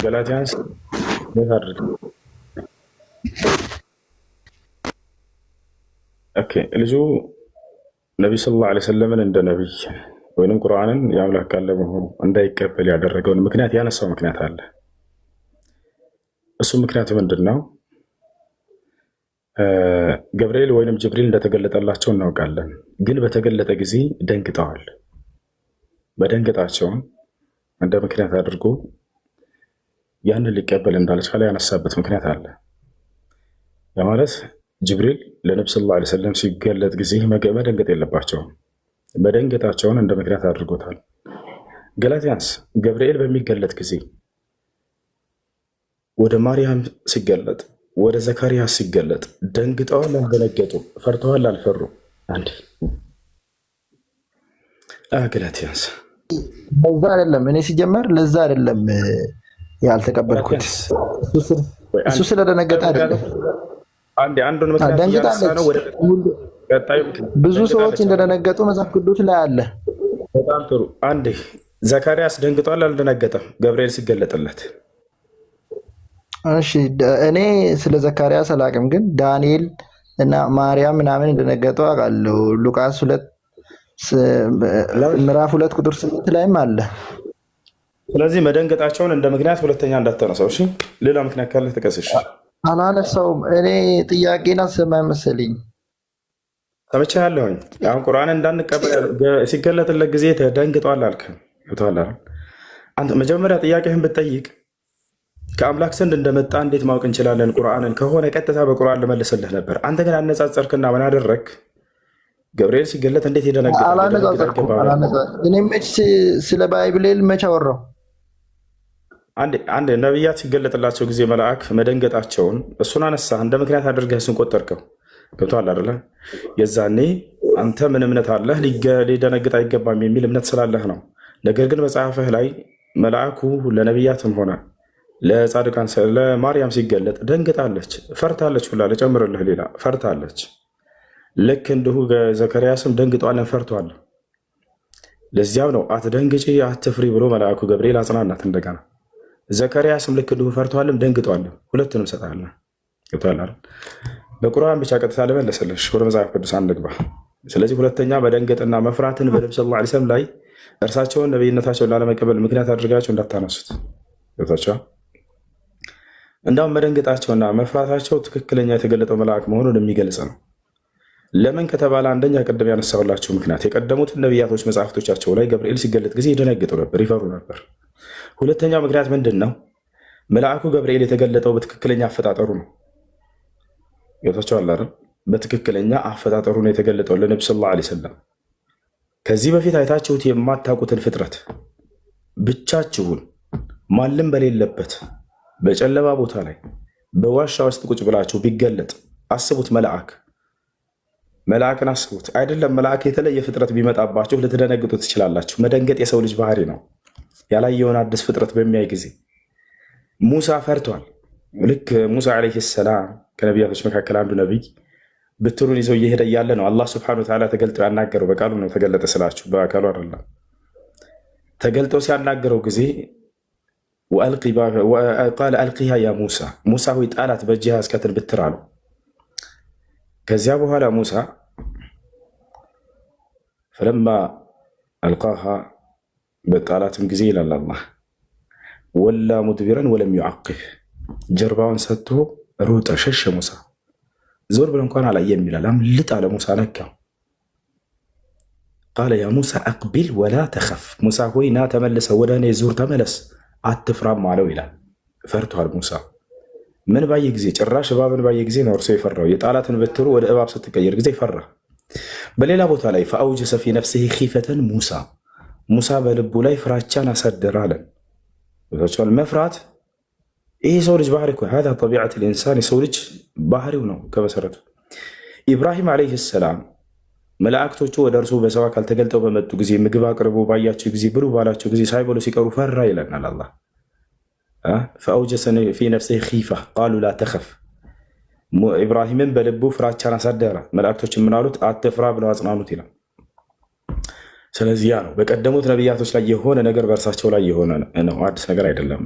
ገላትያንስ ልጁ ነቢይ ሰለላሁ ዐለይሂ ወሰለምን እንደ ነቢይ ወይንም ቁርአንን የአምላክ ቃል ለመሆኑ እንዳይቀበል ያደረገውን ምክንያት ያነሳው ምክንያት አለ። እሱ ምክንያቱ ምንድን ነው? ገብርኤል ወይንም ጅብሪል እንደተገለጠላቸው እናውቃለን። ግን በተገለጠ ጊዜ ደንግጠዋል። በደንገጣቸውን እንደ ምክንያት አድርጎ ያንን ሊቀበል እንዳልቻለ ያነሳበት ምክንያት አለ። ያ ማለት ጅብሪል ለነብዩ ሰለላሁ ዐለይሂ ወሰለም ሲገለጥ ጊዜ መደንገጥ የለባቸውም። መደንገጣቸውን እንደ ምክንያት አድርጎታል። ገላትያንስ ገብርኤል በሚገለጥ ጊዜ ወደ ማርያም ሲገለጥ፣ ወደ ዘካርያስ ሲገለጥ ደንግጠዋል? አልደነገጡ? ፈርተዋል? አልፈሩ? አንዴ ገላትያንስ ለዛ አይደለም እኔ ሲጀመር ለዛ አይደለም ያልተቀበልኩት፣ እሱ ስለደነገጠ አይደለም። አንዴ አንዱን ምክንያት ያነሳ ነው። ወደ ቀጣዩ ብዙ ሰዎች እንደደነገጡ መጽሐፍ ቅዱስ ላይ አለ። በጣም ጥሩ። አንዴ ዘካርያስ ደንግጧል? አልደነገጠም? ገብርኤል ሲገለጥለት። እሺ እኔ ስለ ዘካርያስ አላውቅም፣ ግን ዳንኤል እና ማርያም ምናምን እንደደነገጡ አውቃለሁ። ሉቃስ 2 ምዕራፍ 2 ቁጥር 8 ላይም አለ። ስለዚህ መደንገጣቸውን እንደ ምክንያት ሁለተኛ እንዳታነሳው። እሺ ሌላ ምክንያት ካለ ጥቀስ። አላነሳውም። እኔ ጥያቄን አሰማኝ መሰለኝ። ተመችሃለሁኝ። አሁን ቁርአን እንዳንቀበል ሲገለጥለት ጊዜ ተደንግጧል አልክ። አንተ መጀመሪያ ጥያቄህን ብትጠይቅ ከአምላክ ዘንድ እንደመጣ እንዴት ማወቅ እንችላለን? ቁርአንን ከሆነ ቀጥታ በቁርአን ልመልስልህ ነበር። አንተ ግን አነጻጸርክና ምን አደረግ? ገብርኤል ሲገለጥ እንዴት የደነገጠ? እኔ መች ስለ ባይብል መች አወራው? አንድ ነቢያት ሲገለጥላቸው ጊዜ መልአክ መደንገጣቸውን እሱን አነሳ እንደ ምክንያት አድርገህ እሱን ቆጠርከው። ገብቶሃል አይደለ? የዛኔ አንተ ምን እምነት አለህ? ሊደነግጥ አይገባም የሚል እምነት ስላለህ ነው። ነገር ግን መጽሐፍህ ላይ መልአኩ ለነቢያትም ሆነ ለጻድቃን ለማርያም ሲገለጥ ደንግጣለች፣ ፈርታለች ሁላ ልጨምርልህ፣ ሌላ ፈርታለች። ልክ እንዲሁ ዘካርያስም ደንግጧለን፣ ፈርቷል። ለዚያም ነው አትደንግጪ አትፍሪ ብሎ መልአኩ ገብርኤል አጽናናት። እንደገና ዘካርያስም ልክ እንዲሁ ፈርቷልም ደንግጧልም። ሁለቱንም ሰጣለን። ገብቶሃል? በቁርአን ብቻ ቀጥታ ልመለስልሽ፣ ወደ መጽሐፍ ቅዱስ አንግባ። ስለዚህ ሁለተኛ መደንገጥና መፍራትን በነብዩ ሰለላሁ ዐለይሂ ወሰለም ላይ እርሳቸውን ነቢይነታቸውን ላለመቀበል ምክንያት አድርጋቸው እንዳታነሱት። ገብቷቸዋል? እንዳውም መደንገጣቸውና መፍራታቸው ትክክለኛ የተገለጠው መልአክ መሆኑን የሚገልጽ ነው። ለምን ከተባለ አንደኛ ቅድም ያነሳሁላችሁ ምክንያት የቀደሙትን ነቢያቶች መጽሐፍቶቻቸው ላይ ገብርኤል ሲገለጥ ጊዜ ይደነግጡ ነበር፣ ይፈሩ ነበር። ሁለተኛው ምክንያት ምንድን ነው? መልአኩ ገብርኤል የተገለጠው በትክክለኛ አፈጣጠሩ ነው። ገብቷቸዋል አይደል? በትክክለኛ አፈጣጠሩ ነው የተገለጠው ለነብዩ ሰለላሁ ዐለይሂ ወሰለም። ከዚህ በፊት አይታችሁት የማታውቁትን ፍጥረት ብቻችሁን ማንም በሌለበት በጨለማ ቦታ ላይ በዋሻ ውስጥ ቁጭ ብላችሁ ቢገለጥ አስቡት። መልአክን አስቡት። አይደለም መልአክ የተለየ ፍጥረት ቢመጣባችሁ ልትደነግጡ ትችላላችሁ። መደንገጥ የሰው ልጅ ባህሪ ነው። ያላየውን አዲስ ፍጥረት በሚያይ ጊዜ ሙሳ ፈርቷል። ልክ ሙሳ ዓለይሂ ሰላም ከነቢያቶች መካከል አንዱ ነቢይ ብትሩን ይዘው እየሄደ እያለ ነው አላህ ሱብሓነሁ ወተዓላ ተገልጦ ያናገረው። በቃሉ ነው ተገለጠ ስላችሁ፣ በአካሉ አይደለም። ተገልጠው ሲያናገረው ጊዜ ቃለ አልቂሃ ያ ሙሳ፣ ሙሳ ሆይ ጣላት በእጅህ ያዝካትን ብትር አለው። ከዚያ በኋላ ሙሳ ፈለማ አልቃሃ በጣላትም ጊዜ ይላል አላህ ወላ ሙድቢረን ወለም ዩዓቅብ፣ ጀርባውን ሰጥቶ ሮጠ፣ ሸሸ። ሙሳ ዞር ብሎ እንኳን አላየም ይላል። አምልጥ አለ ሙሳ፣ ነካው። ቃለ ያ ሙሳ አቅቢል ወላ ተኸፍ፣ ሙሳ ሆይ ና ተመልሰ ወደ እኔ ዙር፣ ተመለስ አትፍራም አለው ይላል። ፈርቷል ሙሳ። ምን ባየ ጊዜ? ጭራሽ እባብን ባየ ጊዜ ነው እርሶ የፈራው። የጣላትን በትሩ ወደ እባብ ስትቀየር ጊዜ ፈራ። በሌላ ቦታ ላይ ፈአውጀሰ ፊ ነፍሲሂ ኺፈተን ሙሳ፣ ሙሳ በልቡ ላይ ፍራቻን አሳደረ አለን። መፍራት ይሄ ሰው ልጅ ባህሪ እኮ ሀዛ ጠቢዐት ልኢንሳን የሰው ልጅ ባህሪው ነው ከመሰረቱ። ኢብራሂም ዓለይሂ ሰላም መላእክቶቹ ወደ እርሱ በሰው አካል ተገልጠው በመጡ ጊዜ ምግብ አቅርቦ ባያቸው ጊዜ ብሉ ባላቸው ጊዜ ሳይበሉ ሲቀሩ ፈራ ይለናል አላህ። ፈአውጀሰ ፊ ነፍሲሂ ኺፋ ቃሉ ላ ተኸፍ። ኢብራሂምን በልቡ ፍራቻን አሳደረ። መላእክቶች የምናሉት አትፍራ ብለው አጽናኑት ይላል። ስለዚህ ያ ነው በቀደሙት ነቢያቶች ላይ የሆነ ነገር በእርሳቸው ላይ የሆነ ነው፣ አዲስ ነገር አይደለም።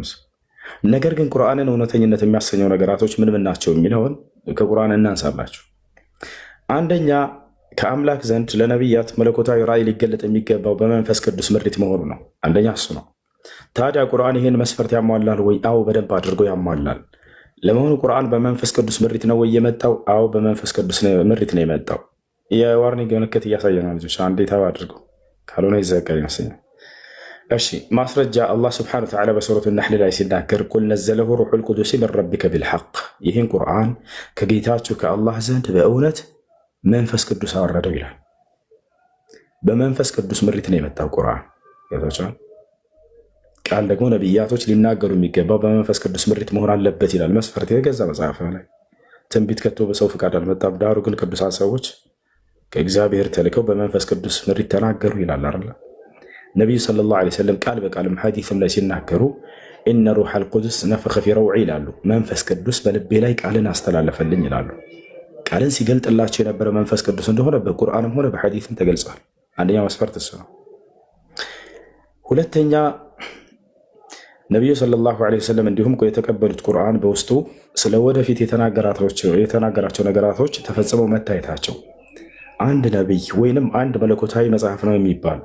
ነገር ግን ቁርአንን እውነተኝነት የሚያሰኘው ነገራቶች ምን ምን ናቸው የሚለውን ከቁርአን እናንሳላችሁ። አንደኛ ከአምላክ ዘንድ ለነቢያት መለኮታዊ ራእይ ሊገለጥ የሚገባው በመንፈስ ቅዱስ ምሪት መሆኑ ነው። አንደኛ እሱ ነው። ታዲያ ቁርአን ይህን መስፈርት ያሟላል ወይ? አዎ በደንብ አድርጎ ያሟላል። ለመሆኑ ቁርአን በመንፈስ ቅዱስ ምሪት ነው ወይ የመጣው? አዎ በመንፈስ ቅዱስ ምሪት ነው የመጣው። የዋርኒንግ ምልክት እያሳየነው ልጆች፣ አንዴ ተባ አድርገው ካልሆነ ይዘጋ ይመስለኛል። እሺ ማስረጃ አላህ ስብሐነሁ ወተዓላ በሱረቱ ነሕል ላይ ሲናገር ቁል ነዘለሁ ሩሑል ቁዱስ ሚን ረቢከ ቢልሐቅ፣ ይህን ቁርአን ከጌታችሁ ከአላህ ዘንድ በእውነት መንፈስ ቅዱስ አወረደው ይላል። በመንፈስ ቅዱስ ምሪት ነው የመጣው ቁርአን። ገብቶሻል? ቃል ደግሞ ነቢያቶች ሊናገሩ የሚገባው በመንፈስ ቅዱስ ምሪት መሆን አለበት ይላል መስፈርት የገዛ መጽሐፍ ላይ። ትንቢት ከቶ በሰው ፍቃድ አልመጣም። ዳሩ ግን ቅዱሳን ሰዎች ከእግዚአብሔር ተልከው በመንፈስ ቅዱስ ምሪት ተናገሩ ይላል አይደል? ነቢዩ ሰለላሁ ዐለይሂ ወሰለም ቃል በቃልም ሐዲስም ላይ ሲናገሩ ኢነ ሩሐል ቁዱስ ነፈኸ ፊ ረውዒ ይላሉ። መንፈስ ቅዱስ በልቤ ላይ ቃልን አስተላለፈልኝ ይላሉ። ቃልን ሲገልጥላቸው የነበረ መንፈስ ቅዱስ እንደሆነ በቁርአንም ሆነ በሐዲስም ተገልጿል። አንደኛ መስፈርት እሱ ነው። ሁለተኛ ነቢዩ ሰለላሁ ዐለይሂ ወሰለም እንዲሁም የተቀበሉት ቁርአን በውስጡ ስለ ወደፊት የተናገራቸው ነገራቶች ተፈጽመው መታየታቸው አንድ ነቢይ ወይንም አንድ መለኮታዊ መጽሐፍ ነው የሚባል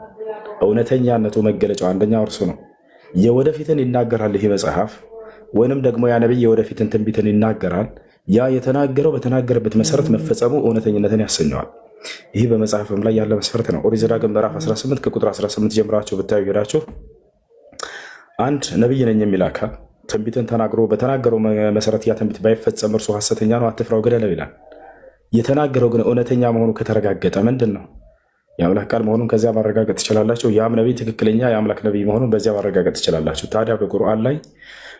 እውነተኛነቱ መገለጫው አንደኛው እርሱ ነው። የወደፊትን ይናገራል ይሄ መጽሐፍ፣ ወይንም ደግሞ ያ ነቢይ የወደፊትን ትንቢትን ይናገራል። ያ የተናገረው በተናገረበት መሰረት መፈጸሙ እውነተኝነትን ያሰኘዋል። ይህ በመጽሐፍም ላይ ያለ መስፈርት ነው። ኦሪት ዘዳግም ምዕራፍ 18 ከቁጥር 18 ጀምራችሁ ብታዩ ሄዳችሁ አንድ ነቢይ ነኝ የሚል አካል ትንቢትን ተናግሮ በተናገረው መሰረት ያ ትንቢት ባይፈጸም እርሱ ሐሰተኛ ነው፣ አትፍራው፣ ግደለው ይላል። የተናገረው ግን እውነተኛ መሆኑ ከተረጋገጠ ምንድን ነው የአምላክ ቃል መሆኑን ከዚያ ማረጋገጥ ትችላላችሁ። ያም ነቢይ ትክክለኛ የአምላክ ነቢይ መሆኑን በዚያ ማረጋገጥ ትችላላችሁ። ታዲያ በቁርአን ላይ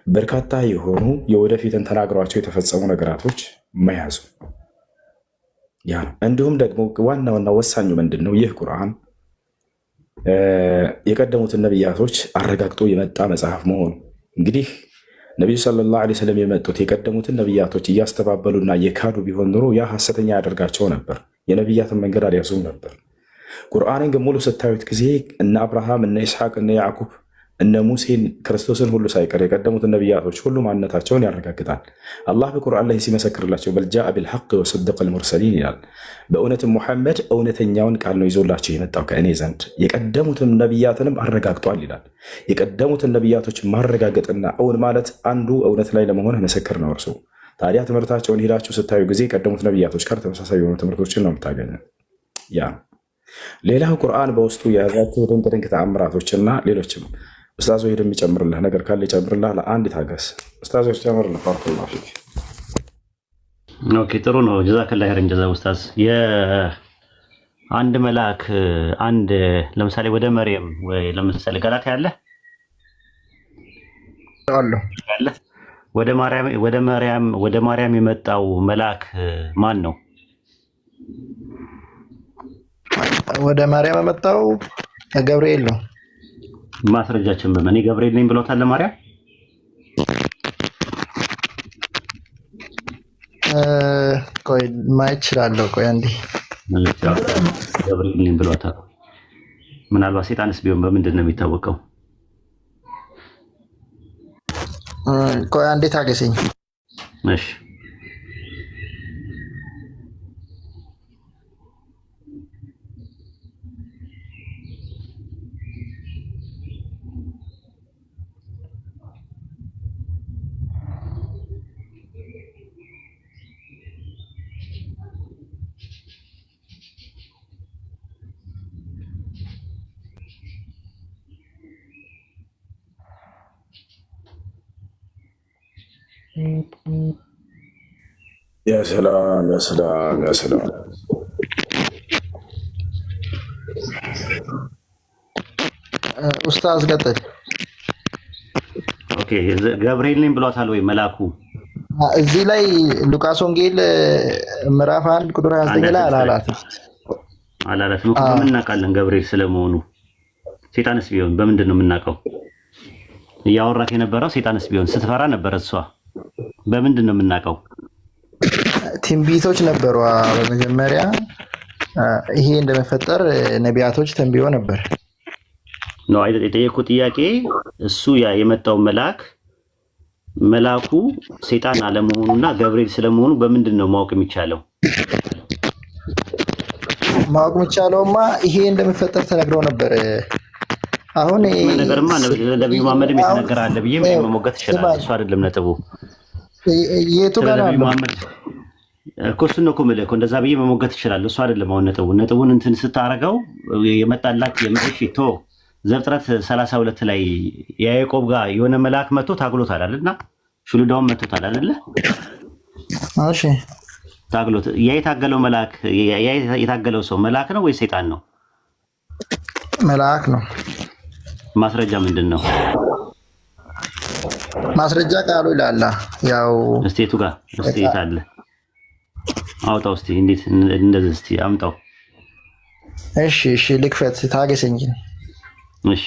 በርካታ የሆኑ የወደፊትን ተናግሯቸው የተፈጸሙ ነገራቶች መያዙ ያ ነው። እንዲሁም ደግሞ ዋናውና ወሳኙ ምንድን ነው? ይህ ቁርአን የቀደሙትን ነቢያቶች አረጋግጦ የመጣ መጽሐፍ መሆኑ። እንግዲህ ነቢዩ ሰለላሁ ዐለይሂ ወሰለም የመጡት የቀደሙትን ነቢያቶች እያስተባበሉና የካዱ ቢሆን ኖሮ ያ ሐሰተኛ ያደርጋቸው ነበር። የነቢያትን መንገድ አልያዙም ነበር። ቁርአንን ግን ሙሉ ስታዩት ጊዜ እነ አብርሃም፣ እነ ኢስሐቅ፣ እነ ያዕቁብ፣ እነ ሙሴን፣ ክርስቶስን ሁሉ ሳይቀር የቀደሙትን ነቢያቶች ሁሉ ማንነታቸውን ያረጋግጣል። አላህ በቁርአን ላይ ሲመሰክርላቸው በልጃአ ቢልሐቅ ወሰደቀል ሙርሰሊን ይላል። በእውነትም ሙሐመድ እውነተኛውን ቃል ነው ይዞላቸው የመጣው ከእኔ ዘንድ የቀደሙትን ነቢያትንም አረጋግጧል ይላል። የቀደሙትን ነቢያቶች ማረጋገጥና እውን ማለት አንዱ እውነት ላይ ለመሆን ምስክር ነው እርሱ። ታዲያ ትምህርታቸውን ሄዳችሁ ስታዩ ጊዜ የቀደሙት ነቢያቶች ጋር ተመሳሳይ የሆኑ ትምህርቶችን ነው የምታገኙ። ያ ሌላው ቁርአን በውስጡ የያዛቸው ድንቅ ድንቅ ተአምራቶችና ሌሎችም ኡስታዞ ሄደ የሚጨምርልህ ነገር ካለ ይጨምርልህ። አንድ ታገስ ኡስታዞች ጨምርልህ። ባረከላሁ ፊክ። ኦኬ ጥሩ ነው። ጀዛከላህ ኸይረን ጀዛ ኡስታዝ። የአንድ መልአክ አንድ ለምሳሌ ወደ መርየም ወይ ለምሳሌ ገላትያ ያለ ወደ ማርያም የመጣው መልአክ ማን ነው? ወደ ማርያም የመጣው ገብርኤል ነው። ማስረጃችን በመኔ ገብርኤል ነኝ ብሎታል ለማርያም። ቆይ ማየት እችላለሁ። ቆይ አንዴ ገብርኤል ነኝ ብሎታል። ምናልባት ሰይጣንስ ቢሆን በምንድን ነው የሚታወቀው? ቆይ አንዴ ታገሰኝ። እሺ ያ ሰላም ያ ሰላም ያ ሰላም። ኡስታዝ ቀጥል። ኦኬ ገብርኤል ነኝ ብሏታል ወይ መልአኩ? እዚህ ላይ ሉቃስ ወንጌል ምዕራፍ 1 ቁጥር 29 ላይ አላላትም። በምን እናውቃለን ገብርኤል ስለመሆኑ? ሴጣንስ ቢሆን በምንድን ነው የምናውቀው? እያወራት የነበረው ሴጣንስ ቢሆን ስትፈራ ነበር እሷ። በምንድን ነው የምናውቀው? ትንቢቶች ነበሩ። በመጀመሪያ ይሄ እንደመፈጠር ነቢያቶች ተንብዮ ነበር ነው አይደል? የጠየቁት ጥያቄ እሱ የመጣው መልአኩ ሴጣን አለመሆኑና ገብርኤል ስለመሆኑ በምንድን ነው ማወቅ የሚቻለው? ማወቅ የሚቻለውማ ይሄ እንደመፈጠር ተነግረው ነበር። አሁን ነገርማ ነብዩ መሐመድም የተነገረ አለ ብዬ መሞገት ይችላል። እሱ አይደለም ነጥቡ። የቱ ጋር ነው መሐመድ እኮ እሱን ነው እኮ የምልህ እኮ እንደዛ ብዬ መሞገት ይችላል። እሱ አይደለም አሁን ነጥቡን እንትን ስታረገው የመጣላት የምሽቶ ዘፍጥረት 32 ላይ ያዕቆብ ጋር የሆነ መልአክ መጥቶ ታግሎታል አይደልና ሽሉዳውን መጥቶታል አይደለ? እሺ ታግሎት የታገለው መልአክ የታገለው ሰው መልአክ ነው ወይ ሰይጣን ነው? መልአክ ነው። ማስረጃ ምንድን ነው? ማስረጃ ቃሉ ይላል። ያው እስቴቱ ጋር እስቴት አለ አውጣው እስቲ። እንዴት እንደዚህ እስቲ አምጣው። እሺ ልክፈት፣ ታገሰኝ። እሺ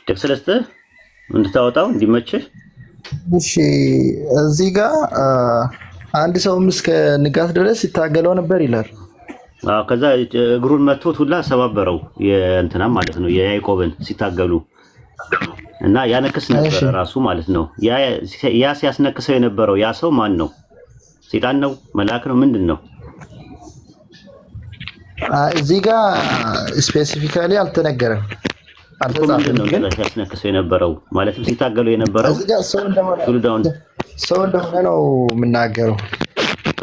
ጥቅስ እንድታወጣው እንዲመችህ። እሺ እዚህ ጋር አንድ ሰውም እስከ ንጋት ድረስ ሲታገለው ነበር ይላል። ከዛ እግሩን መቶት ሁላ ሰባበረው የእንትና ማለት ነው የያዕቆብን ሲታገሉ እና ያነክስ ነበር ራሱ ማለት ነው። ያ ሲያስነክሰው የነበረው ያ ሰው ማን ነው? ሰይጣን ነው? መልአክ ነው? ምንድን ነው? እዚህ ጋር ስፔሲፊካሊ አልተነገረም። ምንድን ነው ሲያስነክሰው የነበረው ማለትም ሲታገሉ የነበረው ሰው እንደሆነ ነው የምናገረው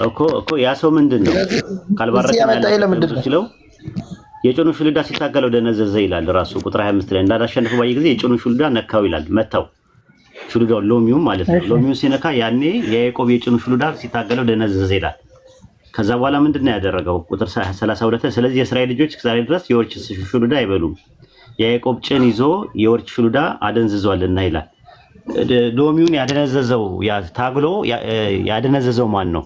እኮ ያ ሰው ምንድን ነው? ካልባረከው የጭኑ ሽሉዳ ሲታገለው ደነዘዘ ይላል ራሱ ቁጥር 25 ላይ እንዳላሸነፈው ባየ ጊዜ የጭኑ ሽሉዳ ነካው ይላል። መታው ሽሉዳው ሎሚውን ማለት ነው። ሎሚውን ሲነካ ያኔ የያዕቆብ የጭኑ ሽሉዳ ሲታገለው ደነዘዘ ይላል። ከዛ በኋላ ምንድን ነው ያደረገው? ቁጥር 32 ስለዚህ የእስራኤል ልጆች ዛሬ ድረስ የወርች ሽሉዳ አይበሉም፣ የያዕቆብ ጭን ይዞ የወርች ሽሉዳ አደንዝዟልና ይላል። ሎሚውን ያደነዘዘው ታግሎ ያደነዘዘው ማን ነው?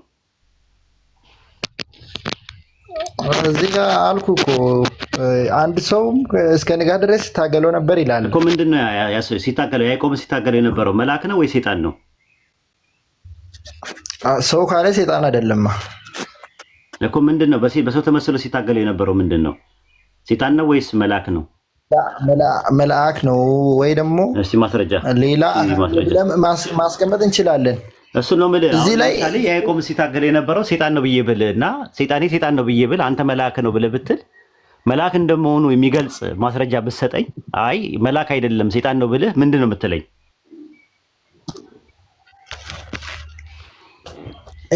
እዚህ ጋር አልኩ እኮ አንድ ሰው እስከ ንጋት ድረስ ሲታገለው ነበር ይላል እኮ። ምንድነው ሲታገለው? ያዕቆብን ሲታገለው የነበረው መልአክ ነው ወይ ሰይጣን ነው? ሰው ካለ ሰይጣን አይደለም እኮ። ምንድነው በሰው ተመስሎ ሲታገለው የነበረው ምንድነው? ሰይጣን ነው ወይስ መልአክ ነው? መልአክ ነው ወይ ደግሞ እስቲ ማስረጃ ሌላ ማስቀመጥ እንችላለን። እሱ ነው የምልህ። እዚህ ላይ ያዕቆብ ሲታገል የነበረው ሰይጣን ነው ብዬ ብል እና ሰይጣን ነው ብዬ ብል አንተ መልአክ ነው ብለህ ብትል መልአክ እንደመሆኑ የሚገልጽ ማስረጃ ብትሰጠኝ፣ አይ መልአክ አይደለም ሰይጣን ነው ብለህ ምንድን ነው የምትለኝ?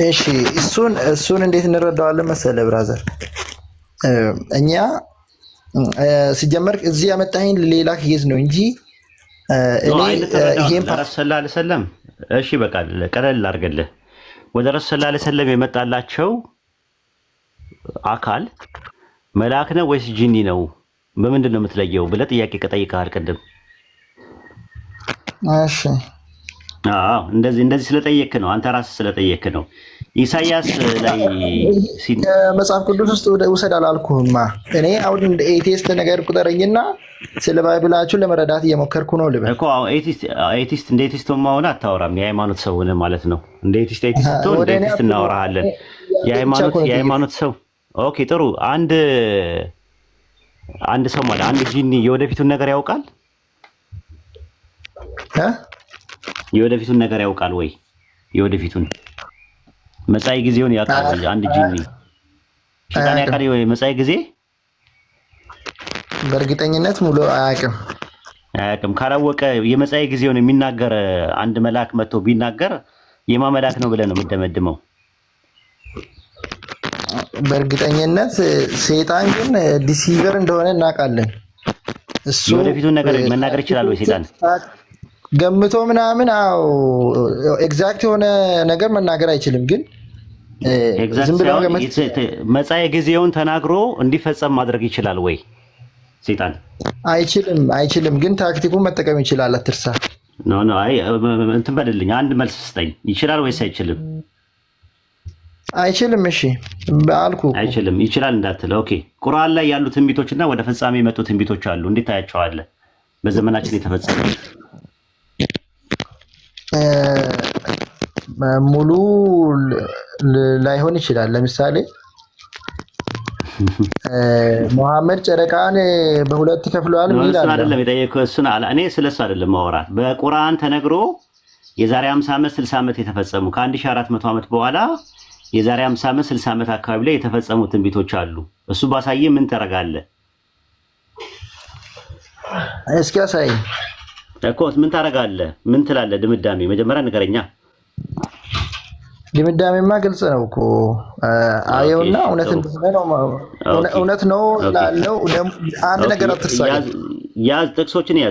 እሺ እሱን እንዴት እንረዳዋለን መሰለህ ብራዘር? እኛ ሲጀመር እዚህ ያመጣኸኝ ሌላ ኬዝ ነው እንጂ እኔ ይሄን ሰለም እሺ በቃ ቀለል አድርገልህ ወደ ረሱል ሰለላሁ ዐለይሂ ወሰለም የመጣላቸው አካል መልአክ ነው ወይስ ጂኒ ነው? በምንድን ነው የምትለየው ብለህ ጥያቄ ከጠይቀሃል ቅድም። እሺ እንደዚህ ስለጠየክ ነው አንተ ራስህ ስለጠየክ ነው። ኢሳይያስ ላይ መጽሐፍ ቅዱስ ውስጥ ውሰድ አላልኩህማ። እኔ አሁን እንደ ኤቲስት ነገር ቁጠረኝና ስለ ባይብላችሁ ለመረዳት እየሞከርኩ ነው ልበል እኮ። ኤቲስት እንደ ኤቲስት ማሆን አታወራም። የሃይማኖት ሰው ሆነ ማለት ነው። እንደ ኤቲስት እንደ ኤቲስት እናወራሃለን። የሃይማኖት ሰው ኦኬ፣ ጥሩ። አንድ ሰው ማለት አንድ ጂኒ የወደፊቱን ነገር ያውቃል። የወደፊቱን ነገር ያውቃል ወይ? የወደፊቱን መጻኢ ጊዜውን ያውቃል? አንድ ጂኒ ሰይጣን ያውቃል ወይ መጻኢ ጊዜ? በእርግጠኝነት ሙሉ አያውቅም። ካላወቀ የመጻኢ ጊዜውን የሚናገር አንድ መልአክ መጥቶ ቢናገር የማ መልአክ ነው ብለህ ነው የምትደመድመው? በእርግጠኝነት ሰይጣን ግን ዲሲቨር እንደሆነ እናውቃለን። እሱ የወደፊቱን ነገር መናገር ይችላል ወይ ሰይጣን? ገምቶ ምናምን ኤግዛክት የሆነ ነገር መናገር አይችልም። ግን ዝም ብሎ መጻኢ ጊዜውን ተናግሮ እንዲፈጸም ማድረግ ይችላል ወይ ሰይጣን? አይችልም። ግን ታክቲኩን መጠቀም ይችላል። አትርሳ። አይ እንትን በልልኝ፣ አንድ መልስ ስጠኝ። ይችላል ወይስ አይችልም? አይችልም። እሺ አልኩ። አይችልም ይችላል እንዳትል። ኦኬ ቁርአን ላይ ያሉ ትንቢቶችና ወደ ፍጻሜ የመጡ ትንቢቶች አሉ። እንዴት ታያቸዋለህ? በዘመናችን የተፈጸመ ሙሉ ላይሆን ይችላል። ለምሳሌ መሐመድ ጨረቃን በሁለት ከፍሏል የሚል አለ። አይደለም የጠየቀው እሱን አለ። እኔ ስለሱ አይደለም ማወራት። በቁርአን ተነግሮ የዛሬ 50 ዓመት 60 ዓመት የተፈጸሙ ከ1400 ዓመት በኋላ የዛሬ 50 ዓመት 60 ዓመት አካባቢ ላይ የተፈጸሙ ትንቢቶች አሉ። እሱ ባሳየ ምን ታረጋለህ? እስኪ አሳይ እኮ ምን ታረጋለህ? ምን ትላለህ? ድምዳሜ መጀመሪያ ንገረኛ። ድምዳሜማ ግልጽ ነው እኮ አየውና እውነት ነው ላለው አንድ ነገር አትርሳ። ያዝ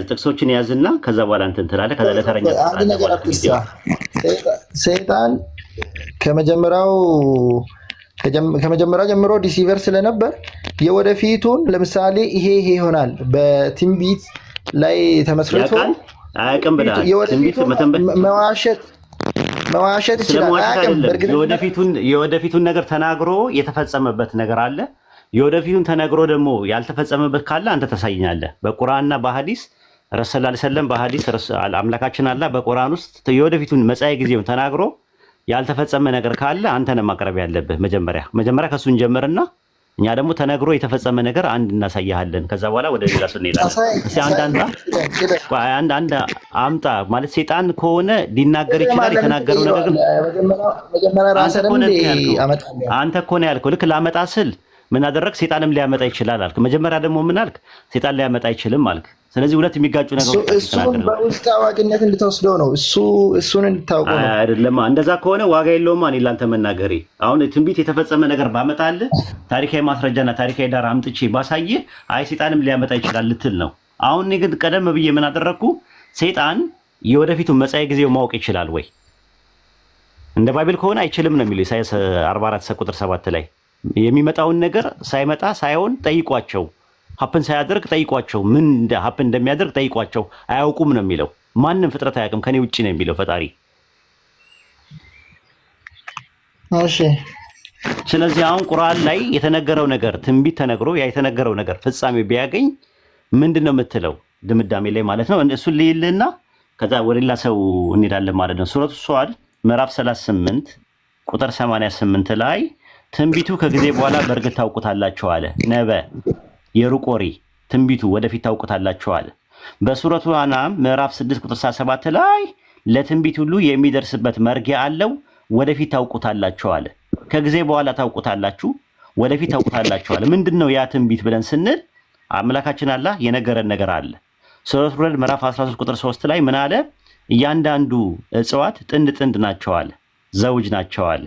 ጥቅሶችን ያዝና ከዛ በኋላ እንትን ትላለህ። ከዛ ለተረኛ አንድ ነገር አትርሳ። ሰይጣን ከመጀመሪያው ጀምሮ ዲሲቨር ስለነበር የወደፊቱን ለምሳሌ ይሄ ይሆናል በትንቢት ላይ ተመስርቶ አያውቅም ብለሃል። መዋሸት ይችላል። የወደፊቱን ነገር ተናግሮ የተፈጸመበት ነገር አለ። የወደፊቱን ተናግሮ ደግሞ ያልተፈጸመበት ካለ አንተ ታሳይኛለህ። በቁርአንና በሐዲስ ረሱል ሰለላሁ ዐለይሂ ወሰለም በሐዲስ አምላካችን አላህ በቁርአን ውስጥ የወደፊቱን መጻኢ ጊዜውን ተናግሮ ያልተፈጸመ ነገር ካለ አንተ ነህ ማቅረብ ያለብህ። መጀመሪያ ከሱን ጀምርና እኛ ደግሞ ተነግሮ የተፈጸመ ነገር አንድ እናሳያለን። ከዛ በኋላ ወደ ሌላ ሰው እንሄዳለን። እስኪ አንድ አምጣ ማለት ሰይጣን ከሆነ ሊናገር ይችላል። የተናገረው ነገር አንተ እኮ ነው ያልከው። ልክ ላመጣ ስል ምን አደረግ? ሰይጣንም ሊያመጣ ይችላል አልክ። መጀመሪያ ደግሞ ምን አልክ? ሰይጣን ሊያመጣ አይችልም አልክ። ስለዚህ ሁለት የሚጋጩ ነገሮች እሱን በውስጥ አዋቂነት እንድትወስደው ነው። እሱን እንድታውቀው ነው። አይደለም እንደዛ ከሆነ ዋጋ የለውም። እኔ ላንተ መናገሬ አሁን ትንቢት የተፈጸመ ነገር ባመጣልህ ታሪካዊ ማስረጃና ታሪካዊ ዳራ አምጥቼ ባሳየህ አይ ሰይጣንም ሊያመጣ ይችላል ልትል ነው። አሁን እኔ ግን ቀደም ብዬ ምን አደረግኩ? ሰይጣን የወደፊቱን መጻኢ ጊዜው ማወቅ ይችላል ወይ? እንደ ባይብል ከሆነ አይችልም ነው የሚለው ኢሳይያስ 44 ቁጥር 7 ላይ የሚመጣውን ነገር ሳይመጣ ሳይሆን ጠይቋቸው፣ ሀፕን ሳያደርግ ጠይቋቸው፣ ምን ሀፕን እንደሚያደርግ ጠይቋቸው፣ አያውቁም ነው የሚለው። ማንም ፍጥረት አያውቅም ከኔ ውጪ ነው የሚለው ፈጣሪ። እሺ ስለዚህ አሁን ቁርአን ላይ የተነገረው ነገር ትንቢት ተነግሮ ያ የተነገረው ነገር ፍጻሜ ቢያገኝ ምንድነው የምትለው? ድምዳሜ ላይ ማለት ነው። እሱን ልይልና ከዛ ወደ ሌላ ሰው እንሄዳለን ማለት ነው። ሱረቱ ሷድ ምዕራፍ 38 ቁጥር 88 ላይ ትንቢቱ ከጊዜ በኋላ በእርግጥ ታውቁታላችሁ አለ። የሩቅ ወሬ ትንቢቱ ወደፊት ታውቁታላችሁ አለ። በሱረቱ አናም ምዕራፍ 6 ቁጥር 7 ላይ ለትንቢት ሁሉ የሚደርስበት መርጊያ አለው፣ ወደፊት ታውቁታላችሁ አለ። ከጊዜ በኋላ ታውቁታላችሁ፣ ወደፊት ታውቁታላችሁ አለ። ምንድነው ያ ትንቢት ብለን ስንል አምላካችን አላህ የነገረን ነገር አለ። ሱረቱ ሁድ ምዕራፍ 13 ቁጥር 3 ላይ ምን አለ? እያንዳንዱ እጽዋት ጥንድ ጥንድ ናቸው አለ፣ ዘውጅ ናቸው አለ፣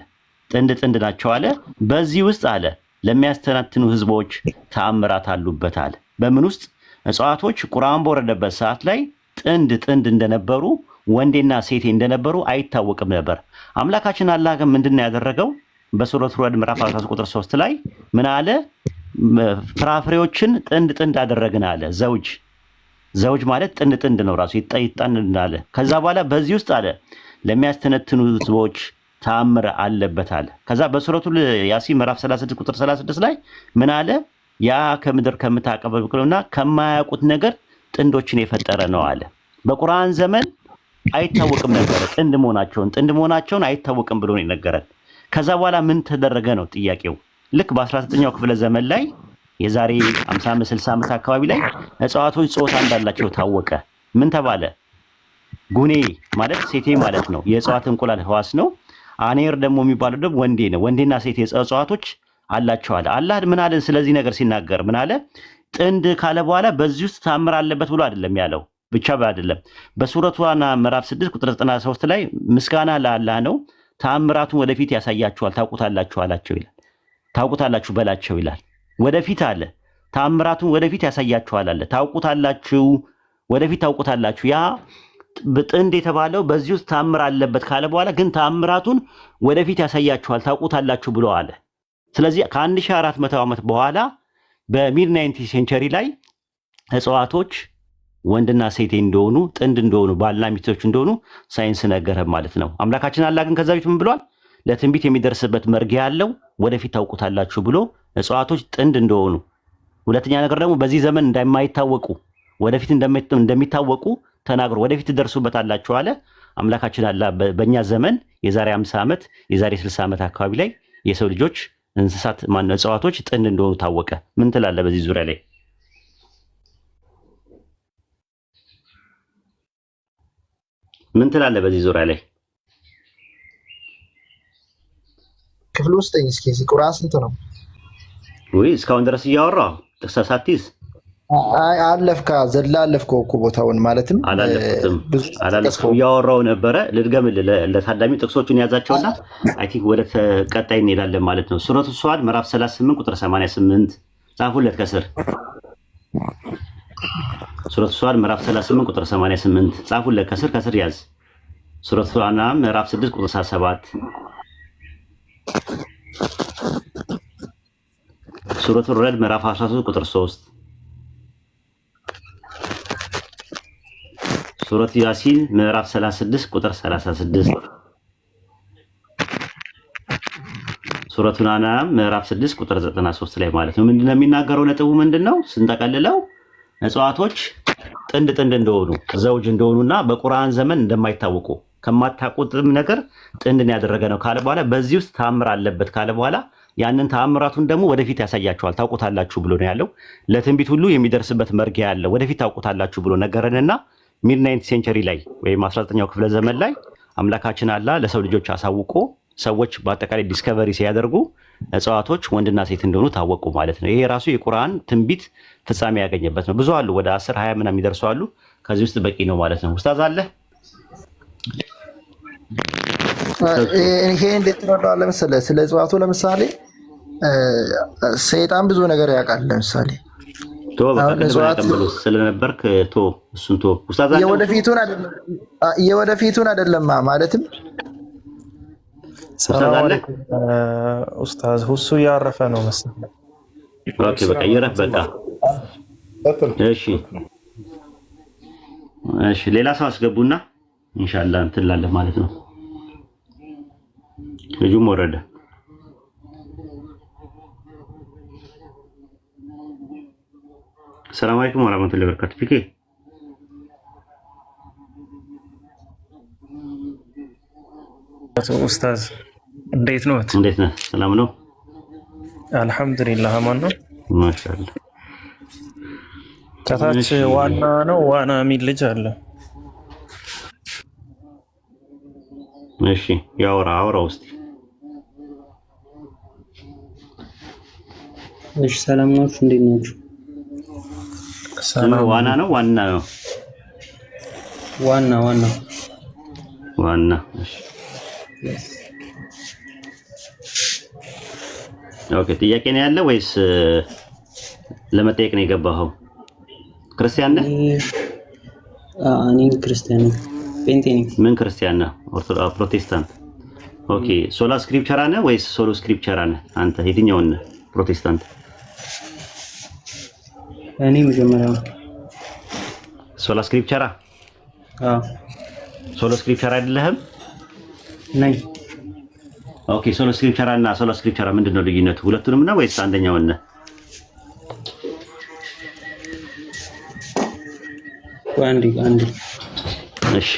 ጥንድ ናቸው አለ። በዚህ ውስጥ አለ ለሚያስተናትኑ ህዝቦች ተአምራት አሉበት አለ። በምን ውስጥ? እጽዋቶች ቁርአን በወረደበት ሰዓት ላይ ጥንድ እንደነበሩ ወንዴና ሴቴ እንደነበሩ አይታወቅም ነበር። አምላካችን አላህ ግን ምንድነው ያደረገው? በሱረቱ ሁድ ምዕራፍ 13 ቁጥር 3 ላይ ምን አለ? ፍራፍሬዎችን ጥንድ አደረግን አለ። ዘውጅ ማለት ጥንድ ነው ራሱ ይጣን አለ። ከዛ በኋላ በዚህ ውስጥ አለ ለሚያስተነትኑ ህዝቦች ተአምር አለበት አለ። ከዛ በሱረቱ ያሲን ምዕራፍ 36 ቁጥር 36 ላይ ምን አለ? ያ ከምድር ከምታቀበሉና ከማያውቁት ነገር ጥንዶችን የፈጠረ ነው አለ። በቁርአን ዘመን አይታወቅም ነበር ጥንድ መሆናቸውን አይታወቅም ብሎ ነው የነገረን። ከዛ በኋላ ምን ተደረገ ነው ጥያቄው። ልክ በ19ኛው ክፍለ ዘመን ላይ የዛሬ 50 60 ዓመት አካባቢ ላይ እጽዋቶች ጾታ እንዳላቸው ታወቀ። ምን ተባለ? ጉኔ ማለት ሴቴ ማለት ነው። የእጽዋት እንቁላል ህዋስ ነው። አኔር ደግሞ የሚባለው ደግሞ ወንዴ ነው። ወንዴና ሴቴ እጽዋቶች አላቸው አለ። አላህ ምን አለ ስለዚህ ነገር ሲናገር ምን አለ? ጥንድ ካለ በኋላ በዚህ ውስጥ ተአምር አለበት ብሎ አይደለም ያለው ብቻ አይደለም። በሱረቱ አና ምዕራፍ 6 ቁጥር 93 ላይ ምስጋና ለአላህ ነው፣ ተአምራቱን ወደፊት ያሳያችኋል ታውቁታላችሁ አላቸው ይላል። ታውቁታላችሁ በላቸው ይላል። ወደፊት አለ ተአምራቱን ወደፊት ያሳያችኋል አለ። ታውቁታላችሁ ወደፊት ታውቁታላችሁ። ያ ጥንድ የተባለው በዚህ ውስጥ ተአምር አለበት ካለ በኋላ ግን ተአምራቱን ወደፊት ያሳያችኋል ታውቁታላችሁ ብሎ አለ። ስለዚህ ከ1400 ዓመት በኋላ በሚድ 90 ሴንቸሪ ላይ እጽዋቶች ወንድና ሴት እንደሆኑ ጥንድ እንደሆኑ ባልና ሚስቶች እንደሆኑ ሳይንስ ነገረ ማለት ነው። አምላካችን አላህ ግን ከዛ በፊት ምን ብሏል? ለትንቢት የሚደርስበት መርጊያ ያለው ወደፊት ታውቁታላችሁ ብሎ እጽዋቶች ጥንድ እንደሆኑ፣ ሁለተኛ ነገር ደግሞ በዚህ ዘመን እንደማይታወቁ ወደፊት እንደሚታወቁ ተናግሮ ወደፊት ትደርሱበታላችሁ አለ። አምላካችን አላህ በእኛ ዘመን የዛሬ 50 ዓመት የዛሬ 60 ዓመት አካባቢ ላይ የሰው ልጆች እንስሳት ማነው እጽዋቶች ጥንድ እንደሆኑ ታወቀ። ምን ትላለህ በዚህ ዙሪያ ላይ? ምን ትላለህ በዚህ ዙሪያ ላይ? ክፍል ውስጥ እስኪ ቁርአን ስንት ነው? ወይ እስካሁን ድረስ እያወራሁ ተሳሳቲስ አለፍካ ዘላ አለፍከው እኮ ቦታውን ማለትም አላለፍኩም እያወራሁ ነበረ። ልድገምልህ ለታዳሚ ጥቅሶቹን ያዛቸውና አይ ቲንክ ወደ ቀጣይ እንሄዳለን ማለት ነው። ሱረቱ ሷድ ምዕራፍ 38 ቁጥር 88 ጻፉለት ከስር። ሱረቱ ሷድ ምዕራፍ 38 ቁጥር 88 ጻፉለት ከስር ያዝ። ሱረቱ አናም ምዕራፍ 6 ቁጥር 7 ሱረቱ ረድ ምዕራፍ 13 ቁጥር 3 ሱረቱ ያሲን ምዕራፍ 36 ቁጥር 36 ሱረቱ አናም ምዕራፍ 6 ቁጥር 93 ላይ ማለት ነው። ምንድነው የሚናገረው? ነጥቡ ምንድነው? ስንጠቀልለው እጽዋቶች ጥንድ እንደሆኑ ዘውጅ እንደሆኑና በቁርአን ዘመን እንደማይታወቁ ከማታውቁትም ነገር ጥንድን ያደረገ ነው ካለ በኋላ በዚህ ውስጥ ተአምር አለበት ካለ በኋላ ያንን ተአምራቱን ደግሞ ወደፊት ያሳያችኋል ታውቁታላችሁ ብሎ ነው ያለው። ለትንቢት ሁሉ የሚደርስበት መርጊያ ያለ ወደፊት ታውቁታላችሁ ብሎ ነገረንና ሚድ 90 ሴንቸሪ ላይ ወይም 19ኛው ክፍለ ዘመን ላይ አምላካችን አላህ ለሰው ልጆች አሳውቆ ሰዎች በአጠቃላይ ዲስከቨሪ ሲያደርጉ እጽዋቶች ወንድና ሴት እንደሆኑ ታወቁ ማለት ነው። ይሄ ራሱ የቁርአን ትንቢት ፍጻሜ ያገኘበት ነው። ብዙ አሉ፣ ወደ 10 20 ምናምን የሚደርሱ አሉ። ከዚህ ውስጥ በቂ ነው ማለት ነው። ኡስታዝ አለ ይሄ እንዴት ትረዳዋለህ መሰለህ? ስለ እጽዋቱ ለምሳሌ ሰይጣን ብዙ ነገር ያውቃል። ለምሳሌ ስለነበርክ እሱን ኡስታዝ አለ የወደፊቱን አይደለም ማለትም ሰላም አለይኩም ኡስታዝ ሁሱ ያረፈ ነው መሰለኝ። ኦኬ በቃ ይረፍ በቃ እሺ ሌላ ሰው አስገቡና ኢንሻአላህ እንትን ላለ ማለት ነው። ልጁም ወረደ። ሰላም አለይኩም ወራህመቱላሂ ወበረካቱ። ፊኬ ኡስታዝ እንዴት ነው? እንዴት ነህ? ሰላም ነው? አልሐምዱሊላህ አማን ነው። ማሻአላህ። ከታች ዋና የሚል ልጅ አለ። እሺ አውራ ውስጥ እሺ ሰላም ናችሁ? እንዴት ናችሁ? ሰላም። ዋና ነው ዋና እሺ ኦኬ። ጥያቄ ነው ያለ ወይስ ለመጠየቅ ነው የገባኸው? ክርስቲያን ነህ? እኔ ክርስቲያን ነኝ። ጴንጤ ነኝ። ምን ክርስቲያን ነህ? ፕሮቴስታንት። ኦኬ። ሶላ ስክሪፕቸራ ነህ ወይስ ሶሎ ስክሪፕቸራ ነህ? አንተ የትኛውን ነህ? ፕሮቴስታንት። እኔ መጀመሪያው ሶላ ስክሪፕቸራ። ሶሎ ስክሪፕቸራ አይደለህም? ነኝ። ኦኬ። ሶሎ ስክሪፕቸራ እና ሶላ ስክሪፕቸራ ምንድነው ልዩነቱ? ሁለቱንም ነው ወይስ አንደኛውን ነህ? አንዴ እሺ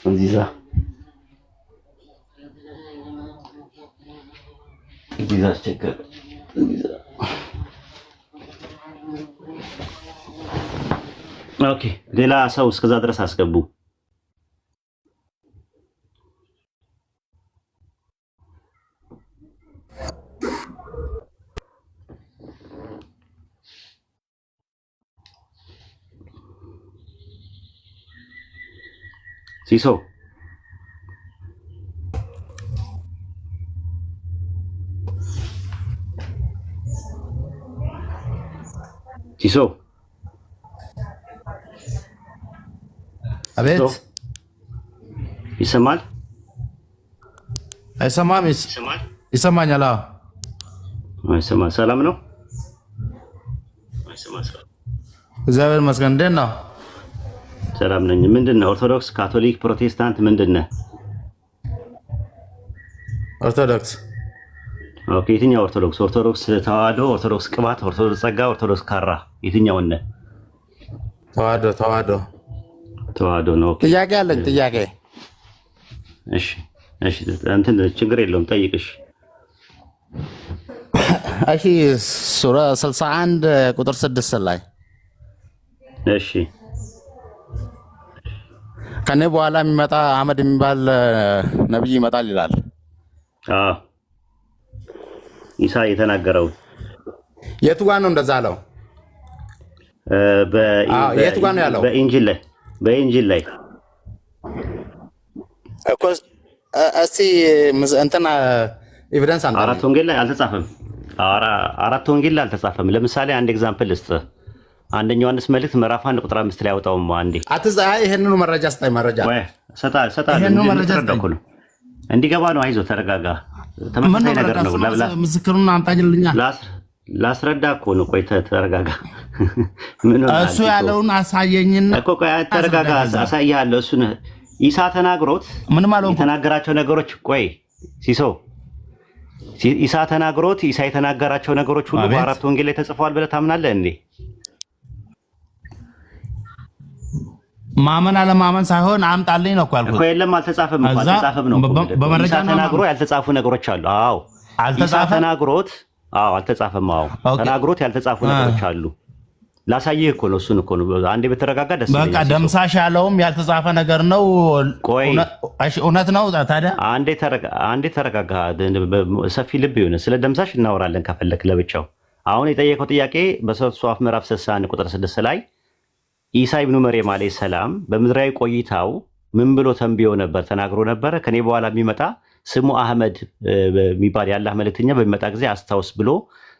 እዚዛ እዚህ ጋር አስቸገረ። ኦኬ ሌላ ሰው እስከዛ ድረስ አስገቡ። ሲሶ ሲሶ አቤት ይሰማል? አይሰማም? ይሰማኛል። ይሰማል። ሰላም ነው? እግዚአብሔር ይመስገን። እንዴት ነው? ሰላም ነኝ። ምንድነው? ኦርቶዶክስ፣ ካቶሊክ፣ ፕሮቴስታንት ምንድነው? ኦርቶዶክስ። ኦኬ የትኛው ኦርቶዶክስ? ኦርቶዶክስ ተዋህዶ፣ ኦርቶዶክስ ቅባት፣ ኦርቶዶክስ ጸጋ፣ ኦርቶዶክስ ካራ የትኛው ነህ? ተዋህዶ ነው። ኦኬ ጥያቄ አለኝ። ጥያቄ። እሺ እንትን ችግር የለውም ጠይቅሽ። እሺ ሱራ 61 ቁጥር 6 ላይ እሺ ከኔ በኋላ የሚመጣ አህመድ የሚባል ነብይ ይመጣል ይላል። አዎ ኢሳ የተናገረው የቱ ጋር ነው እንደዛ አለው? የቱ ጋር ነው ያለው? በኢንጂል ላይ እኮ እስቲ እንትና ኤቪደንስ አንተ አራት ወንጌል ላይ አልተጻፈም። አራት ወንጌል ላይ አልተጻፈም። ለምሳሌ አንድ ኤግዛምፕል ልስጥ። አንደኛ ዮሐንስ መልእክት ምዕራፍ 1 ቁጥር 5 ላይ አውጣውም አንዴ። ይሄንኑ መረጃ ስጠኝ። መረጃ እንዲገባ ነው። አይዞህ ተረጋጋ። ተመሳሳይ ነገር ነው። ምስክሩን አምጣልኛ። ላስረዳ እኮ ነው። ቆይ ተረጋጋ። እሱ ያለውን አሳየኝና እኮ ቆይ ተረጋጋ። አሳያለሁ። እሱን ኢሳ ተናግሮት የተናገራቸው ነገሮች ቆይ ሲሶ ኢሳ ተናግሮት ኢሳ የተናገራቸው ነገሮች ሁሉ በአራት ወንጌል ላይ ተጽፈዋል ብለህ ታምናለህ እንዴ? ማመን አለማመን ሳይሆን አምጣልኝ ነው እኮ ያልኩት። እኮ የለም አልተጻፈም ነው። በመረጃ ተናግሮ ያልተጻፉ ነገሮች አሉ። አዎ ኢሳ ተናግሮት አልተጻፈም። ተናግሮት ያልተጻፉ ነገሮች አሉ። ላሳይህ እኮ ነው። እሱን እኮ ነው። አንዴ በተረጋጋ ደስ ይለኛል። በቃ ደምሳሽ ያለውም ያልተጻፈ ነገር ነው። ቆይ እውነት ነው ታዲያ? አንዴ ተረጋጋ። ሰፊ ልብ ይሁን። ስለ ደምሳሽ እናወራለን ከፈለክ ለብቻው። አሁን የጠየቀው ጥያቄ በሰለስቱ ምዕራፍ ምዕራፍ 61 ቁጥር 6 ላይ ኢሳ ኢብኑ መርየም አለይሂ ሰላም በምድራዊ ቆይታው ምን ብሎ ተንብዮ ነበር? ተናግሮ ነበር። ከኔ በኋላ የሚመጣ ስሙ አህመድ የሚባል የአላህ መልእክተኛ በሚመጣ ጊዜ አስታውስ ብሎ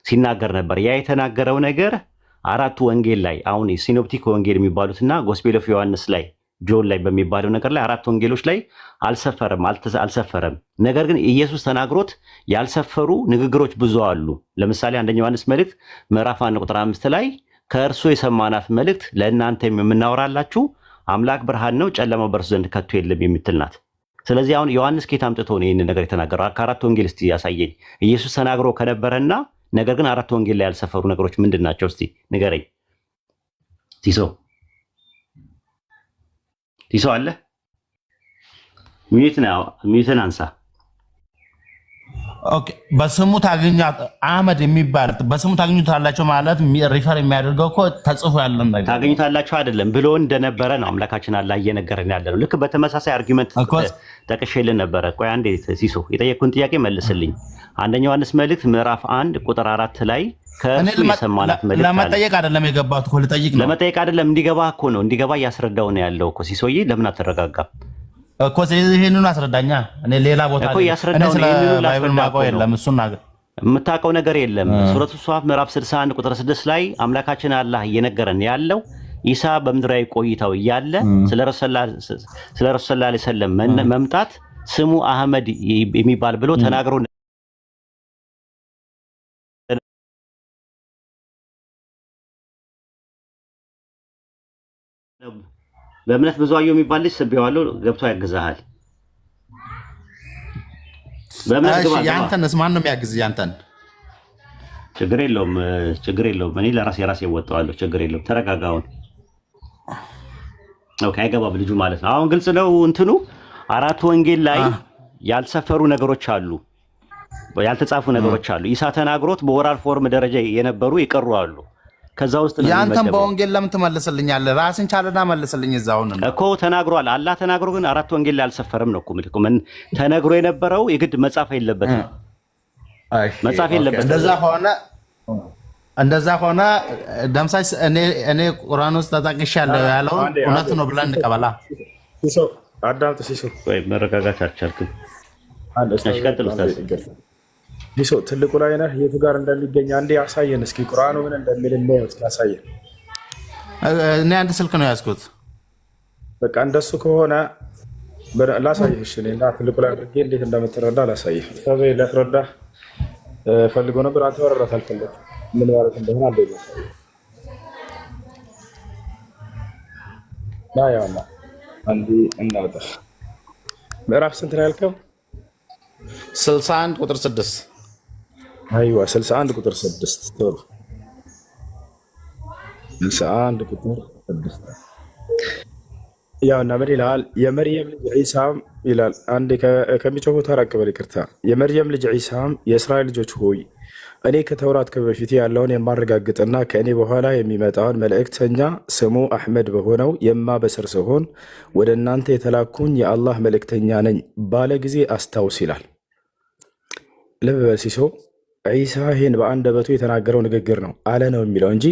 ሲናገር ነበር። ያ የተናገረው ነገር አራቱ ወንጌል ላይ አሁን ሲኖፕቲክ ወንጌል የሚባሉትና ጎስፔል ኦፍ ዮሐንስ ላይ ጆን ላይ በሚባለው ነገር ላይ አራት ወንጌሎች ላይ አልሰፈረም። ነገር ግን ኢየሱስ ተናግሮት ያልሰፈሩ ንግግሮች ብዙ አሉ። ለምሳሌ አንደኛ ዮሐንስ መልእክት ምዕራፍ 1 ቁጥር 5 ላይ ከእርሱ የሰማናት መልእክት ለእናንተ የምናወራላችሁ አምላክ ብርሃን ነው፣ ጨለማው በእርሱ ዘንድ ከቶ የለም የምትል ናት። ስለዚህ አሁን ዮሐንስ ከየት አምጥቶ ነው ይህን ነገር የተናገረው? ከአራት ወንጌል እስቲ ያሳየኝ። ኢየሱስ ተናግሮ ከነበረና ነገር ግን አራት ወንጌል ላይ ያልሰፈሩ ነገሮች ምንድን ናቸው? እስቲ ንገረኝ። ቲሶ አለ? ሚዩትን አንሳ። ኦኬ በስሙ ታገኛት አህመድ የሚባል በስሙ ታገኙታላችሁ ማለት ሪፈር የሚያደርገው እኮ ተጽፎ ያለ ነገር ታገኙታላችሁ አይደለም ብሎ እንደነበረ ነው አምላካችን አላህ እየነገረን ያለ ነው። ልክ በተመሳሳይ አርጊመንት ጠቅሼልን ነበረ። ቆይ አንዴ ሲሶ የጠየቅኩን ጥያቄ መልስልኝ። አንደኛ ዮሐንስ መልእክት ምዕራፍ 1 ቁጥር 4 ላይ ከእሱ የሰማናት መልእክት ለመጠየቅ አይደለም የገባሁት እኮ ልጠይቅ ነው። ለመጠየቅ አይደለም እንዲገባ እኮ ነው። እንዲገባ እያስረዳው ነው ያለው እኮ ሲሶዬ። ለምን አትረጋጋም እኮ? ይሄንን አስረዳኛ። እኔ ሌላ ቦታ እኮ ያስረዳው ነው። ይሄንን ባይብል ማቀው የለም። እሱን ነገር የምታውቀው ነገር የለም። ሱረቱ ሷፍ ምዕራፍ 61 ቁጥር 6 ላይ አምላካችን አላህ እየነገረን ያለው ኢሳ በምድራዊ ቆይታው እያለ ስለ ረሱላህ ሰለላሁ ዐለይሂ ወሰለም መምጣት ስሙ አህመድ የሚባል ብሎ ተናግሮ በእምነት ብዙአየሁ የሚባል ልጅ ስቤዋለሁ፣ ገብቶ ያግዛሃል። በእምነት ግባ። ያንተንስ ማን ነው የሚያግዝ? ያንተን ችግር የለውም። እኔ የራሴ ወጣዋለሁ። ችግር የለውም። ተረጋጋውን። ኦኬ አይገባም ልጁ ማለት ነው። አሁን ግልጽ ነው እንትኑ። አራት ወንጌል ላይ ያልሰፈሩ ነገሮች አሉ። ያልተጻፉ ነገሮች አሉ። ኢሳ ተናግሮት በኦራል ፎርም ደረጃ የነበሩ ይቀሩ አሉ። ከዛ ውስጥ ነው ያንተም በወንጌል ለምን ትመልስልኛለህ? ራስን ቻለና መልስልኝ። እዛውን እኮ ተናግሯል። አላህ ተናግሮ ግን 4 ወንጌል ላይ አልሰፈረም ነው እኮ ምልኩ። ምን ተነግሮ የነበረው የግድ መጻፍ የለበትም። መጻፍ የለበትም። እንደዛ ሆነ ደምሳሽ እኔ ቁርአን ውስጥ ተጠቅሻለሁ ያለው እውነት ነው ብለን እንቀበላ። ሲሶ አዳምጥ። ሲሶ ወይ መረጋጋት አልቻልክም። እሺ ቀጥል ኡስታዝ። ሲሶ ትልቁ ላይ ነህ። የቱ ጋር እንደሚገኝ አንዴ አሳየን እስኪ። ቁርአኑ ምን እንደሚል ነው እስኪ አሳየን። እኔ አንድ ስልክ ነው ያዝኩት። በቃ እንደሱ ከሆነ ላሳየህ። እሺ እኔ እና ትልቁ ላይ አድርጌ እንዴት እንደምትረዳ ላሳየህ። ኡስታዝ ለፍረዳ ፈልጎ ነበር። አንተ ወረራት አልፈለግም። ምን ማለት እንደሆነ አንዴ ላሳየህ። ያውና አንዴ እናውጣ። ምዕራፍ ስንት ነው ያልከው? 61 ቁጥር 6 አይዋ 61 ቁጥር 6 ቶሎ 61 ቁጥር 6 ያውና ምን ይላል? የመርየም ልጅ ዒሳም ይላል። አንዴ ከሚጮሁ ተራቅ በል ይቅርታ። የመርየም ልጅ ዒሳም የእስራኤል ልጆች ሆይ እኔ ከተውራት በፊት ያለውን የማረጋግጥና ከእኔ በኋላ የሚመጣውን መልእክተኛ ስሙ አሕመድ በሆነው የማበስር ሲሆን ወደ እናንተ የተላኩኝ የአላህ መልእክተኛ ነኝ ባለ ጊዜ አስታውስ ይላል። ልብ በል ሲሶ ዒሳ ይህን በአንደበቱ የተናገረው ንግግር ነው አለ ነው የሚለው እንጂ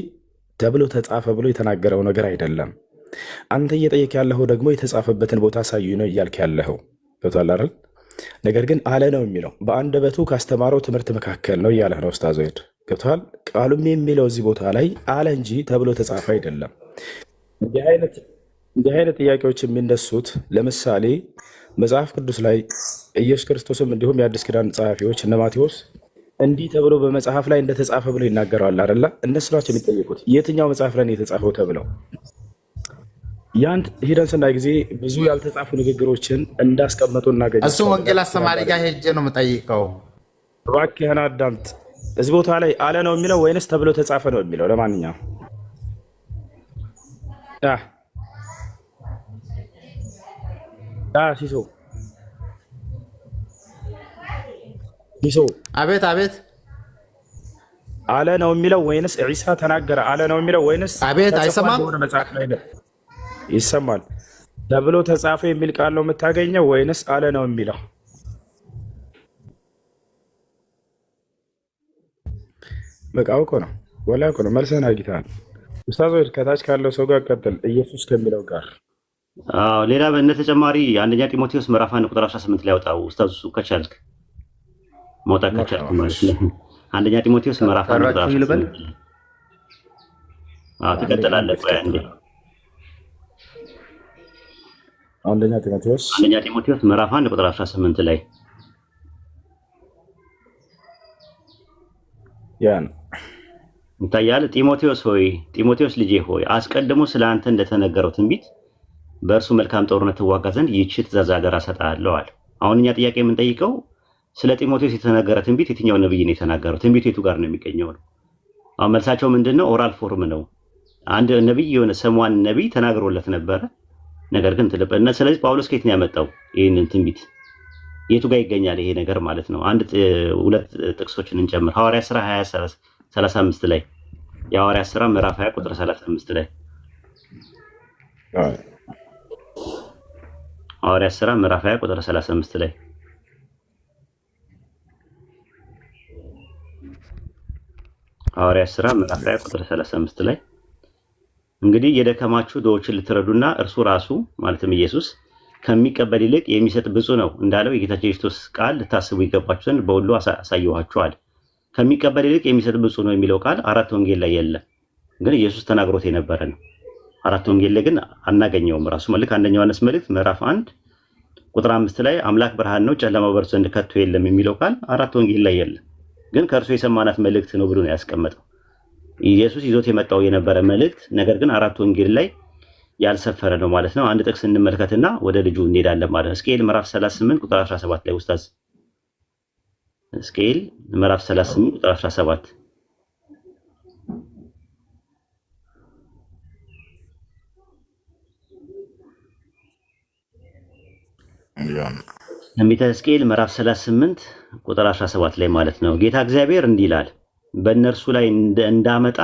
ተብሎ ተጻፈ ብሎ የተናገረው ነገር አይደለም። አንተ እየጠየቅ ያለኸው ደግሞ የተጻፈበትን ቦታ ሳዩ ነው እያልክ ያለኸው ገብቶሃል አይደል? ነገር ግን አለ ነው የሚለው በአንደበቱ ካስተማረው ትምህርት መካከል ነው እያለህ ነው ኡስታዝ ወይድ ገብቶሃል? ቃሉም የሚለው እዚህ ቦታ ላይ አለ እንጂ ተብሎ ተጻፈ አይደለም። እንዲህ አይነት ጥያቄዎች የሚነሱት ለምሳሌ መጽሐፍ ቅዱስ ላይ ኢየሱስ ክርስቶስም እንዲሁም የአዲስ ኪዳን ጸሐፊዎች እነ ማቴዎስ እንዲህ ተብሎ በመጽሐፍ ላይ እንደተጻፈ ብሎ ይናገረዋል አይደለ? እነሱ ናቸው የሚጠየቁት የትኛው መጽሐፍ ላይ የተጻፈው ተብለው። ያን ሂደን ስናይ ጊዜ ብዙ ያልተጻፉ ንግግሮችን እንዳስቀመጡ እናገኛለን። እሱ ወንጌል አስተማሪ ጋር ሄጄ ነው የምጠይቀው። እባክህን አዳምጥ። እዚህ ቦታ ላይ አለ ነው የሚለው ወይንስ ተብሎ ተጻፈ ነው የሚለው? ለማንኛውም ሲሶ አቤት አቤት አለ ነው የሚለው ወይንስ ዒሳ ተናገረ አለ ነው የሚለው ወይንስ አቤት አይሰማም? መጽሐፍ ላይ ይሰማል ተብሎ ተጻፈ የሚል ቃል ነው የምታገኘው ወይንስ አለ ነው የሚለው? በቃ አውቆ ነው ወላ አውቆ ነው። መልሰን አግኝተሃል ኡስታዞች። ከታች ካለው ሰው ጋር ቀጥል። ኢየሱስ ከሚለው ጋር ሌላ እንደ ተጨማሪ አንደኛ ጢሞቴዎስ ምዕራፍ 1 ቁጥር 18 ላይ ያወጣው ኡስታዝ ከቻልክ መውጣት ከቻልክ ማለት ነው። አንደኛ ጢሞቴዎስ ምዕራፍ 1 ቁጥር 18 ትቀጥላለህ። ቆይ አንዴ አንደኛ ጢሞቴዎስ ምዕራፍ 1 ቁጥር 18 ላይ ያን እንታያለ። ጢሞቴዎስ ልጄ ሆይ አስቀድሞ ስለ አንተ እንደተነገረው ትንቢት በእርሱ መልካም ጦርነት ትዋጋ ዘንድ ይህች ትእዛዝ አደራ እሰጥሃለሁ አለ። አሁን እኛ ጥያቄ የምንጠይቀው ስለ ጢሞቴዎስ የተነገረ ትንቢት የትኛው ነብይ ነው የተናገረው? ትንቢቱ የቱ ጋር ነው የሚገኘው ነው። አሁን መልሳቸው ምንድነው? ኦራል ፎርም ነው። አንድ ነብይ የሆነ ሰሟን ነብይ ተናግሮለት ነበረ። ነገር ግን ትልበና ስለዚህ ጳውሎስ ከየት ነው ያመጣው ይሄንን ትንቢት? የቱ ጋር ይገኛል ይሄ ነገር ማለት ነው? ሁለት ጥቅሶችን እንጨምር። ሐዋርያት ሥራ 20:35 ላይ የሐዋርያት ሥራ ምዕራፍ 20 ቁጥር 35 ላይ ሐዋርያት ሥራ ምዕራፍ 20 ቁጥር 35 ላይ ሐዋርያት ሥራ ምዕራፍ 20 ቁጥር 35 ላይ እንግዲህ የደከማችሁ ድሆችን ልትረዱና እርሱ ራሱ ማለትም ኢየሱስ ከሚቀበል ይልቅ የሚሰጥ ብፁዕ ነው እንዳለው የጌታችን ኢየሱስ ቃል ልታስቡ ይገባችሁ ዘንድ በሁሉ አሳየኋችኋል። ከሚቀበል ይልቅ የሚሰጥ ብፁዕ ነው የሚለው ቃል 4 ወንጌል ላይ የለም፣ ግን ኢየሱስ ተናግሮት የነበረ ነው። 4 ወንጌል ላይ ግን አናገኘውም። ራሱ መልክ አንደኛ ዮሐንስ መልእክት ምዕራፍ 1 ቁጥር 5 ላይ አምላክ ብርሃን ነው ጨለማ በእርሱ ዘንድ ከቶ የለም የሚለው ቃል 4 ወንጌል ላይ የለም፣ ግን ከእርሱ የሰማናት መልእክት ነው ብሎ ነው ያስቀመጠው። ኢየሱስ ይዞት የመጣው የነበረ መልእክት ነገር ግን 4 ወንጌል ላይ ያልሰፈረ ነው ማለት ነው። አንድ ጥቅስ እንመልከትና ወደ ልጁ እንሄዳለን ማለት ነው። ሕዝቅኤል ምዕራፍ 38 ቁጥር 17 ላይ ኡስታዝ፣ ሕዝቅኤል ምዕራፍ 38 ቁጥር 17 ያን ትንቢተ ሕዝቅኤል ምዕራፍ 38 ቁጥር 17 ላይ ማለት ነው። ጌታ እግዚአብሔር እንዲህ ይላል፣ በእነርሱ ላይ እንዳመጣ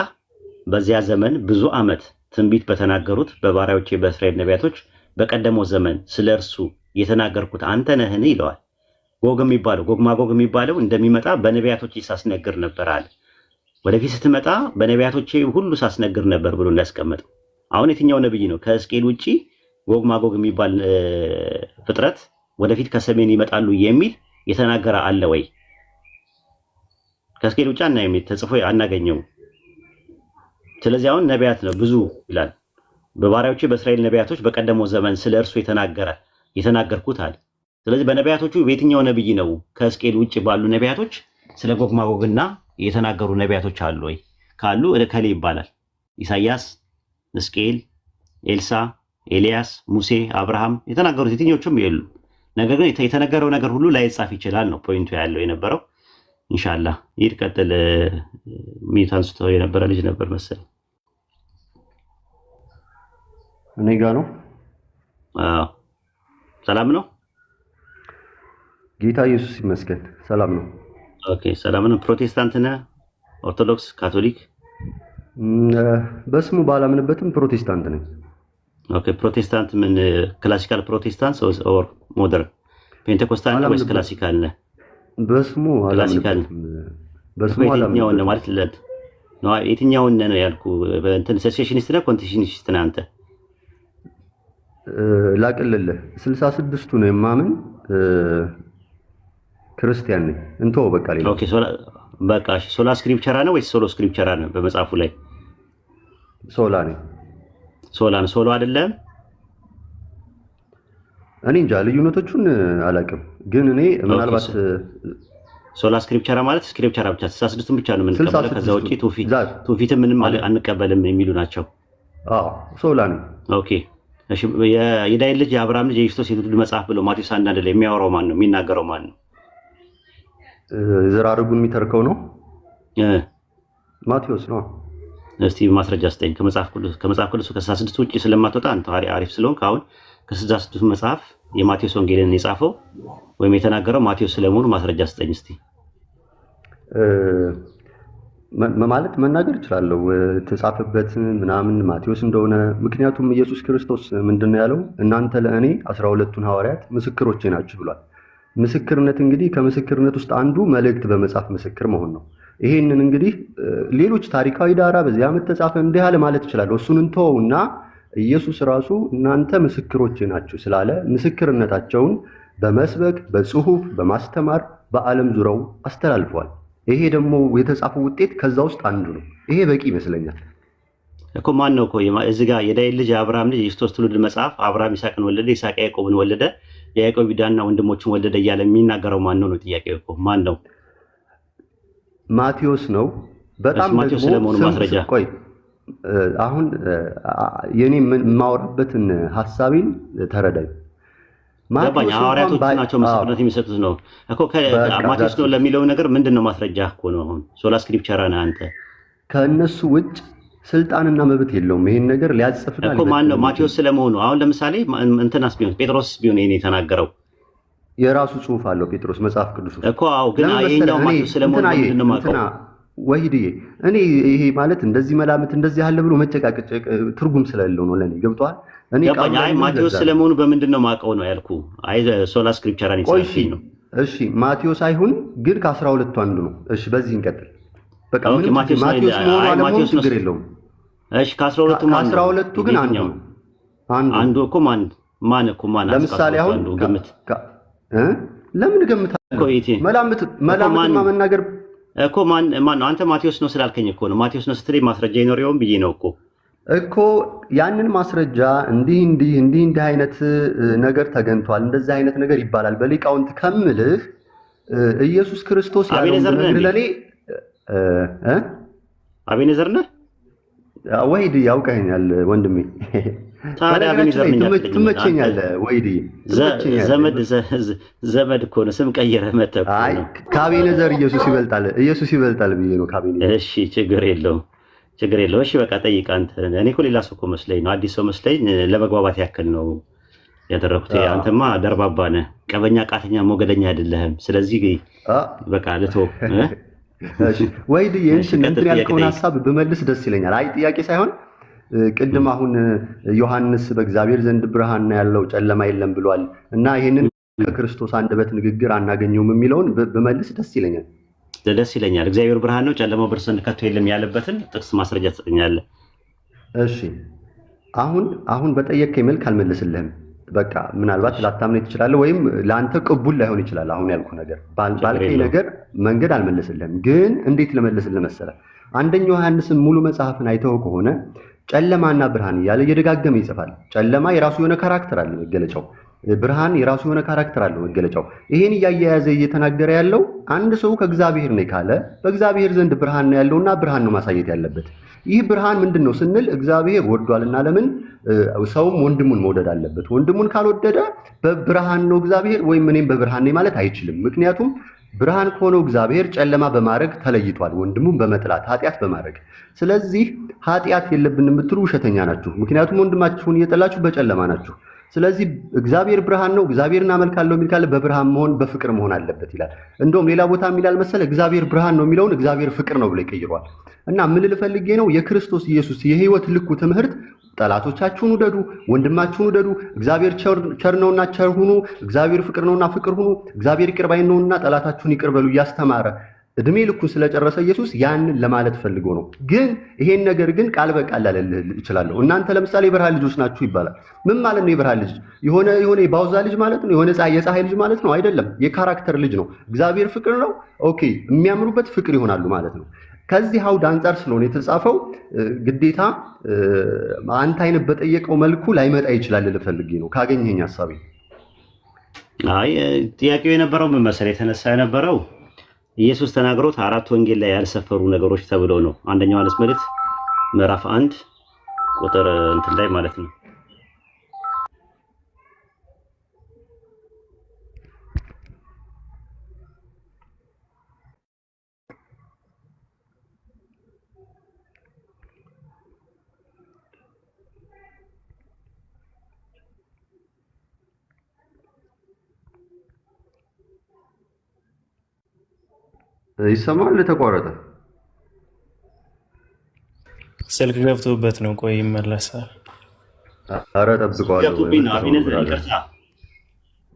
በዚያ ዘመን ብዙ ዓመት ትንቢት በተናገሩት በባሪያዎቼ በእስራኤል ነቢያቶች በቀደመው ዘመን ስለ እርሱ የተናገርኩት አንተ ነህን ይለዋል። ጎግ ማጎግ የሚባለው እንደሚመጣ በነቢያቶቼ ሳስነግር ነበር አለ። ወደፊት ስትመጣ በነቢያቶቼ ሁሉ ሳስነግር ነበር ብሎ እንዳስቀመጠው። አሁን የትኛው ነብይ ነው ከሕዝቅኤል ውጪ ጎግ ማጎግ የሚባል ፍጥረት ወደፊት ከሰሜን ይመጣሉ የሚል የተናገረ አለ ወይ? ከሕዝቅኤል ውጪ አናየም፣ ተጽፎ አናገኘውም። ስለዚህ አሁን ነቢያት ነው ብዙ ይላል። በባሪያዎቼ በእስራኤል ነቢያቶች በቀደመው ዘመን ስለ እርሱ የተናገርኩት አለ። ስለዚህ በነቢያቶቹ በየትኛው ነብይ ነው ከሕዝቅኤል ውጭ ባሉ ነቢያቶች ስለ ጎግ ማጎግና የተናገሩ ነቢያቶች አሉ ወይ? ካሉ እከሌ ይባላል። ኢሳያስ፣ ሕዝቅኤል፣ ኤልሳ፣ ኤልያስ፣ ሙሴ፣ አብርሃም የተናገሩት የትኞቹም የሉ። ነገር ግን የተነገረው ነገር ሁሉ ላይጻፍ ይችላል ነው ፖይንቱ ያለው የነበረው። ኢንሻአላህ ይሄድ ቀጥል። ሚት አንስቶ የነበረ ልጅ ነበር መሰለኝ እኔ ጋር ነው። ሰላም ነው። ጌታ ኢየሱስ ይመስገን ሰላም ነው። ኦኬ ሰላም ነው። ፕሮቴስታንት ነህ? ኦርቶዶክስ፣ ካቶሊክ? በስሙ ባላምንበትም ፕሮቴስታንት ነኝ። ኦኬ ፕሮቴስታንት ምን ክላሲካል ፕሮቴስታንት ኦር ሞደርን ፔንቴኮስታል ነው ወይስ ክላሲካል ነህ? በስሙ አላምንበትም። በስሙ የትኛውን ነው ማለት ነው? የትኛውን ነው ያልኩ? በእንትን ሴሴሽኒስት ነህ ኮንቲኒስት ነህ አንተ? ላቅልልህ 66ቱ ነው የማምን ክርስቲያን ነኝ። እንተው በቃ ሌላ። ኦኬ በቃ ሶላ ስክሪፕቸራ ነው ወይስ ሶሎ ስክሪፕቸራ ነው? በመጽሐፉ ላይ ሶላ ነኝ። ሶላ ነው ሶሎ አይደለም? እኔ እንጃ ልዩነቶቹን አላውቅም፣ ግን እኔ ምናልባት ሶላ ስክሪፕቸራ ማለት ስክሪፕቸራ ብቻ 66ቱን ብቻ ነው የምንቀበለው፣ ከዛ ውጪ ትውፊት ምንም አንቀበልም የሚሉ ናቸው። አዎ ሶላ ነኝ። ኦኬ እሺ። የዳዊት ልጅ የአብርሃም ልጅ የክርስቶስ የትውልድ መጽሐፍ ብሎ ማቴዎስ 1 ላይ የሚያወራው ማን ነው? የሚናገረው ማን ነው? ዘራርጉን የሚተርከው ነው ማቴዎስ ነው። እስቲ ማስረጃ ስጠኝ ከመጽሐፍ ቅዱስ ከ66 ውጪ ስለማትወጣ አንተ አሪፍ ስለሆንክ አሁን ከ66 መጽሐፍ የማቴዎስ ወንጌልን የጻፈው ወይም የተናገረው ማቴዎስ ስለመሆኑ ማስረጃ ስጠኝ እስቲ። ማለት መናገር እችላለሁ ተጻፈበት ምናምን ማቴዎስ እንደሆነ። ምክንያቱም ኢየሱስ ክርስቶስ ምንድነው ያለው? እናንተ ለእኔ 12ቱን ሐዋርያት ምስክሮቼ ናችሁ ብሏል። ምስክርነት እንግዲህ ከምስክርነት ውስጥ አንዱ መልእክት በመጻፍ ምስክር መሆን ነው። ይሄንን እንግዲህ ሌሎች ታሪካዊ ዳራ በዚህ ዓመት ተጻፈ እንዲህ አለ ማለት እችላለሁ። እሱን እንተውና ኢየሱስ ራሱ እናንተ ምስክሮቼ ናችሁ ስላለ ምስክርነታቸውን በመስበክ በጽሁፍ በማስተማር በዓለም ዙሪያው አስተላልፈዋል። ይሄ ደግሞ የተጻፈው ውጤት ከዛ ውስጥ አንዱ ነው። ይሄ በቂ ይመስለኛል እኮ። ማን ነው እኮ እዚህ ጋር የዳዊት ልጅ የአብርሃም ልጅ የክርስቶስ ትውልድ መጽሐፍ አብርሃም ይስሐቅን ወለደ፣ ይስሐቅ ያዕቆብን ወለደ፣ ያዕቆብ ይሁዳንና ወንድሞችን ወለደ እያለ የሚናገረው ማን ነው ጥያቄው እኮ። ማን ነው? ማቴዎስ ነው። በጣም ማቴዎስ ስለመሆኑ ማስረጃ ቆይ አሁን የኔ የማወራበትን ሐሳቤን ተረዳኝ። ሐዋርያቶች ናቸው ምስክርነት የሚሰጡት ነው እኮ። ማቴዎስ ነው ለሚለው ነገር ምንድነው ማስረጃ እኮ ነው። አሁን ሶላ ስክሪፕቸራ ነህ አንተ። ከእነሱ ውጭ ስልጣንና መብት የለውም ይሄን ነገር ሊያጽፍና እኮ። ማን ነው ማቴዎስ ስለመሆኑ? አሁን ለምሳሌ እንትናስ ቢሆን ጴጥሮስ ቢሆን ይሄን የተናገረው የራሱ ጽሑፍ አለው ጴጥሮስ መጽሐፍ ቅዱስ እኮ። አዎ ግን ይሄኛው ማቴዎስ ስለመሆኑ ምንድነው ማቀው? ወይድዬ እኔ ይሄ ማለት እንደዚህ መላምት እንደዚህ ያለ ብሎ መጨቃጨቅ ትርጉም ስለሌለው ነው ለኔ። ገብቷል? እኔ ማቴዎስ ስለመሆኑ በምንድነው ማቀው ነው ያልኩ። አይ ሶላ ስክሪፕቸራን ይጻፍልኝ ነው። እሺ ማቴዎስ አይሁን ግን ከ12ቱ አንዱ ነው። እሺ በዚህ እንቀጥል። በቃ ማቴዎስ ነው ችግር የለውም። እሺ ከ12ቱ ግን አንዱ እኮ ማን እኮ ማን? ለምሳሌ አሁን ግምት ለምን ገምታለሁ? መላምትማ መናገር እኮ ማን ነው? አንተ ማቴዎስ ነው ስላልከኝ እኮ ነው። ማቴዎስ ነው ስትለኝ ማስረጃ ይኖረውም ብዬ ነው እኮ ያንን ማስረጃ እንዲህ አይነት ነገር ተገኝቷል፣ እንደዚህ አይነት ነገር ይባላል በሊቃውንት ከምልህ ኢየሱስ ክርስቶስ ያለው ነገር ለኔ አቤኔዘር ነህ ወይድ ያውቀኛል ወንድሜ። ታዲያ አቤኔዘር ነኝ ትመቸኛለህ ወይድ ዘመድ እኮ ነው። ስም ቀይረህ መተህ እኮ ነው። ከአቤኔዘር ኢየሱስ ይበልጣል ብዬ ነው ከአቤኔዘር። እሺ ችግር የለውም። እሺ በቃ ጠይቅ አንተ። እኔ እኮ ሌላ ሰው እኮ መስለኝ ነው፣ አዲስ ሰው መስለኝ። ለመግባባት ያክል ነው ያደረኩት። አንተማ ደርባባ ነህ፣ ቀበኛ፣ ቃተኛ፣ ሞገደኛ አይደለህም። ስለዚህ በቃ ልተው። እሺ ወይድዬ እንትን ያልከውን ሐሳብ ብመልስ ደስ ይለኛል። አይ ጥያቄ ሳይሆን ቅድም አሁን ዮሐንስ በእግዚአብሔር ዘንድ ብርሃን ነው ያለው ጨለማ የለም ብሏል እና ይሄንን ከክርስቶስ አንደበት ንግግር አናገኘውም የሚለውን ብመልስ ደስ ይለኛል። ደስ ይለኛል። እግዚአብሔር ብርሃን ነው ጨለማው በእርሱ ዘንድ ከቶ የለም ያለበትን ጥቅስ ማስረጃ ትሰጠኛለህ? እሺ አሁን በጠየቀኝ መልክ አልመልስልህም። በቃ ምናልባት ላታምነኝ ትችላለህ ወይም ለአንተ ቅቡል ላይሆን ይችላል። አሁን ያልኩህ ነገር ባልከኝ ነገር መንገድ አልመልስልህም። ግን እንዴት ልመልስልህ መሰለህ? አንደኛው ዮሐንስን ሙሉ መጽሐፍን አይተው ከሆነ ጨለማና ብርሃን እያለ እየደጋገመ ይጽፋል። ጨለማ የራሱ የሆነ ካራክተር አለ መገለጫው፣ ብርሃን የራሱ የሆነ ካራክተር አለው መገለጫው። ይሄን እያያያዘ እየተናገረ ያለው አንድ ሰው ከእግዚአብሔር ነው ካለ በእግዚአብሔር ዘንድ ብርሃን ነው ያለውና ብርሃን ነው ማሳየት ያለበት። ይህ ብርሃን ምንድነው ስንል እግዚአብሔር ወዷልና ለምን ሰውም ወንድሙን መውደድ አለበት። ወንድሙን ካልወደደ በብርሃን ነው እግዚአብሔር ወይም እኔም በብርሃን ነኝ ማለት አይችልም። ምክንያቱም ብርሃን ከሆነው እግዚአብሔር ጨለማ በማድረግ ተለይቷል፣ ወንድሙን በመጥላት ኃጢአት በማድረግ። ስለዚህ ኃጢአት የለብንም የምትሉ ውሸተኛ ናችሁ። ምክንያቱም ወንድማችሁን እየጠላችሁ በጨለማ ናችሁ። ስለዚህ እግዚአብሔር ብርሃን ነው፣ እግዚአብሔርን አመልካለሁ የሚል ካለ በብርሃን መሆን በፍቅር መሆን አለበት ይላል። እንደውም ሌላ ቦታ የሚላል መሰለ እግዚአብሔር ብርሃን ነው የሚለውን እግዚአብሔር ፍቅር ነው ብሎ ይቀይረዋል። እና ምን ልፈልጌ ነው የክርስቶስ ኢየሱስ የህይወት ልኩ ትምህርት ጠላቶቻችሁን ውደዱ፣ ወንድማችሁን ውደዱ፣ እግዚአብሔር ቸር ነውና ቸር ሁኑ፣ እግዚአብሔር ፍቅር ነውና ፍቅር ሁኑ፣ እግዚአብሔር ይቅር ባይ ነውና ጠላታችሁን ይቅር በሉ እያስተማረ እድሜ ልኩን ስለጨረሰ ኢየሱስ ያንን ለማለት ፈልጎ ነው። ግን ይሄን ነገር ግን ቃል በቃል ላለልህ እችላለሁ። እናንተ ለምሳሌ የብርሃን ልጆች ናችሁ ይባላል። ምን ማለት ነው የብርሃን ልጅ? የሆነ የባውዛ ልጅ ማለት ነው? የሆነ የፀሐይ ልጅ ማለት ነው? አይደለም። የካራክተር ልጅ ነው። እግዚአብሔር ፍቅር ነው። ኦኬ፣ የሚያምኑበት ፍቅር ይሆናሉ ማለት ነው። ከዚህ አውድ አንጻር ስለሆነ የተጻፈው ግዴታ አንተ አይነት በጠየቀው መልኩ ላይመጣ ይችላል ልፈልግ ነው ካገኘኝ ሐሳቤ። አይ ጥያቄው የነበረው ምን መሰለህ የተነሳ የነበረው ኢየሱስ ተናግሮት አራት ወንጌል ላይ ያልሰፈሩ ነገሮች ተብለው ነው። አንደኛው ዮሐንስ መልእክት ምዕራፍ 1 ቁጥር እንትን ላይ ማለት ነው። ይሰማል? ተቋረጠ። ስልክ ገብቶበት ነው። ቆይ ይመለሳል። ኧረ ጠብቀዋለሁ።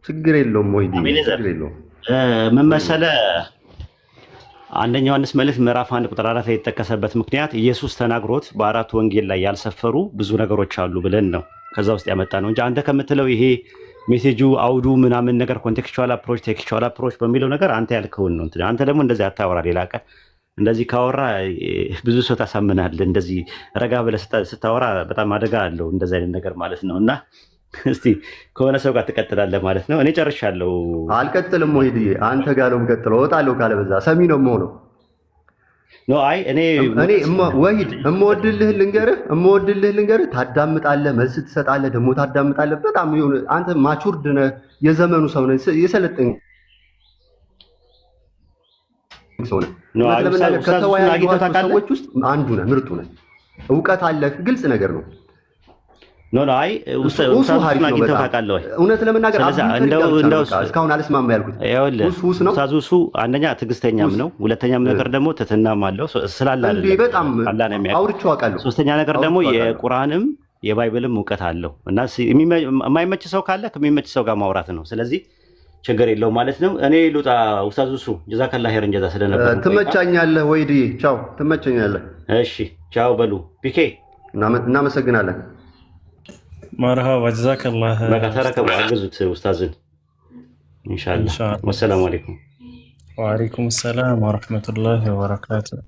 ችግር የለውም ወይ ችግር የለውም። ምን መሰለህ አንደኛ ዮሐንስ መልእክት ምዕራፍ 1 ቁጥር 4 ላይ የተጠቀሰበት ምክንያት ኢየሱስ ተናግሮት በአራት ወንጌል ላይ ያልሰፈሩ ብዙ ነገሮች አሉ ብለን ነው ከዛ ውስጥ ያመጣ ነው እንጂ አንተ ከምትለው ይሄ ሜሴጁ አውዱ ምናምን ነገር ኮንቴክስቹዋል አፕሮች ቴክስቹዋል አፕሮች በሚለው ነገር አንተ ያልከውን ነው። አንተ ደግሞ እንደዚህ አታወራ። ሌላ ቀን እንደዚህ ካወራ ብዙ ሰው ታሳምናለህ። እንደዚህ ረጋ ብለህ ስታወራ በጣም አደጋ አለው እንደዚህ አይነት ነገር ማለት ነው። እና እስቲ ከሆነ ሰው ጋር ትቀጥላለህ ማለት ነው። እኔ ጨርሻለሁ። አልቀጥልም ወይድ አንተ ጋር ነው የምቀጥለው። እወጣለሁ ካለ በዛ ሰሚ ነው የምሆነው። ኖ አይ እኔ ወሂድ እምወድልህ ልንገርህ ታዳምጣለህ፣ መልስ ትሰጣለህ፣ ደግሞ ታዳምጣለህ። በጣም አንተ ማቹርድ ነህ፣ የዘመኑ ሰው ነህ፣ የሰለጠኝ ሰው ነህ። ከተወያዩ ሰዎች ውስጥ አንዱ ነህ፣ ምርጡ ነህ፣ እውቀት አለህ፣ ግልጽ ነገር ነው። አይ እውነት ለመናገር እስካሁን አልስማማ ያልኩት ኡስታዙ አንደኛ ትዕግስተኛም ነው፣ ሁለተኛም ነገር ደግሞ ትህትናም አለው ስላለ በጣም አውርቼው አውቃለሁ። ሶስተኛ ነገር ደግሞ የቁርአንም የባይብልም እውቀት አለው እና የማይመች ሰው ካለ ከሚመች ሰው ጋር ማውራት ነው። ስለዚህ ችግር የለው ማለት ነው። እኔ ልውጣ። ኡስታዙ ጀዛከላህ ኸይረን ጀዛ ስለነበር ትመቻኛለህ ወይ? ቻው። ትመቸኛለህ። እሺ ቻው በሉ። ፒኬ እናመሰግናለን። መርሃባ ጀዛከላህ። በቃ ተረከቡ፣ አግዙት ኡስታዝን ኢንሻአላህ። ወሰላሙ አለይኩም። ወአለይኩም ሰላም ወራህመቱላሂ ወበረካቱሁ።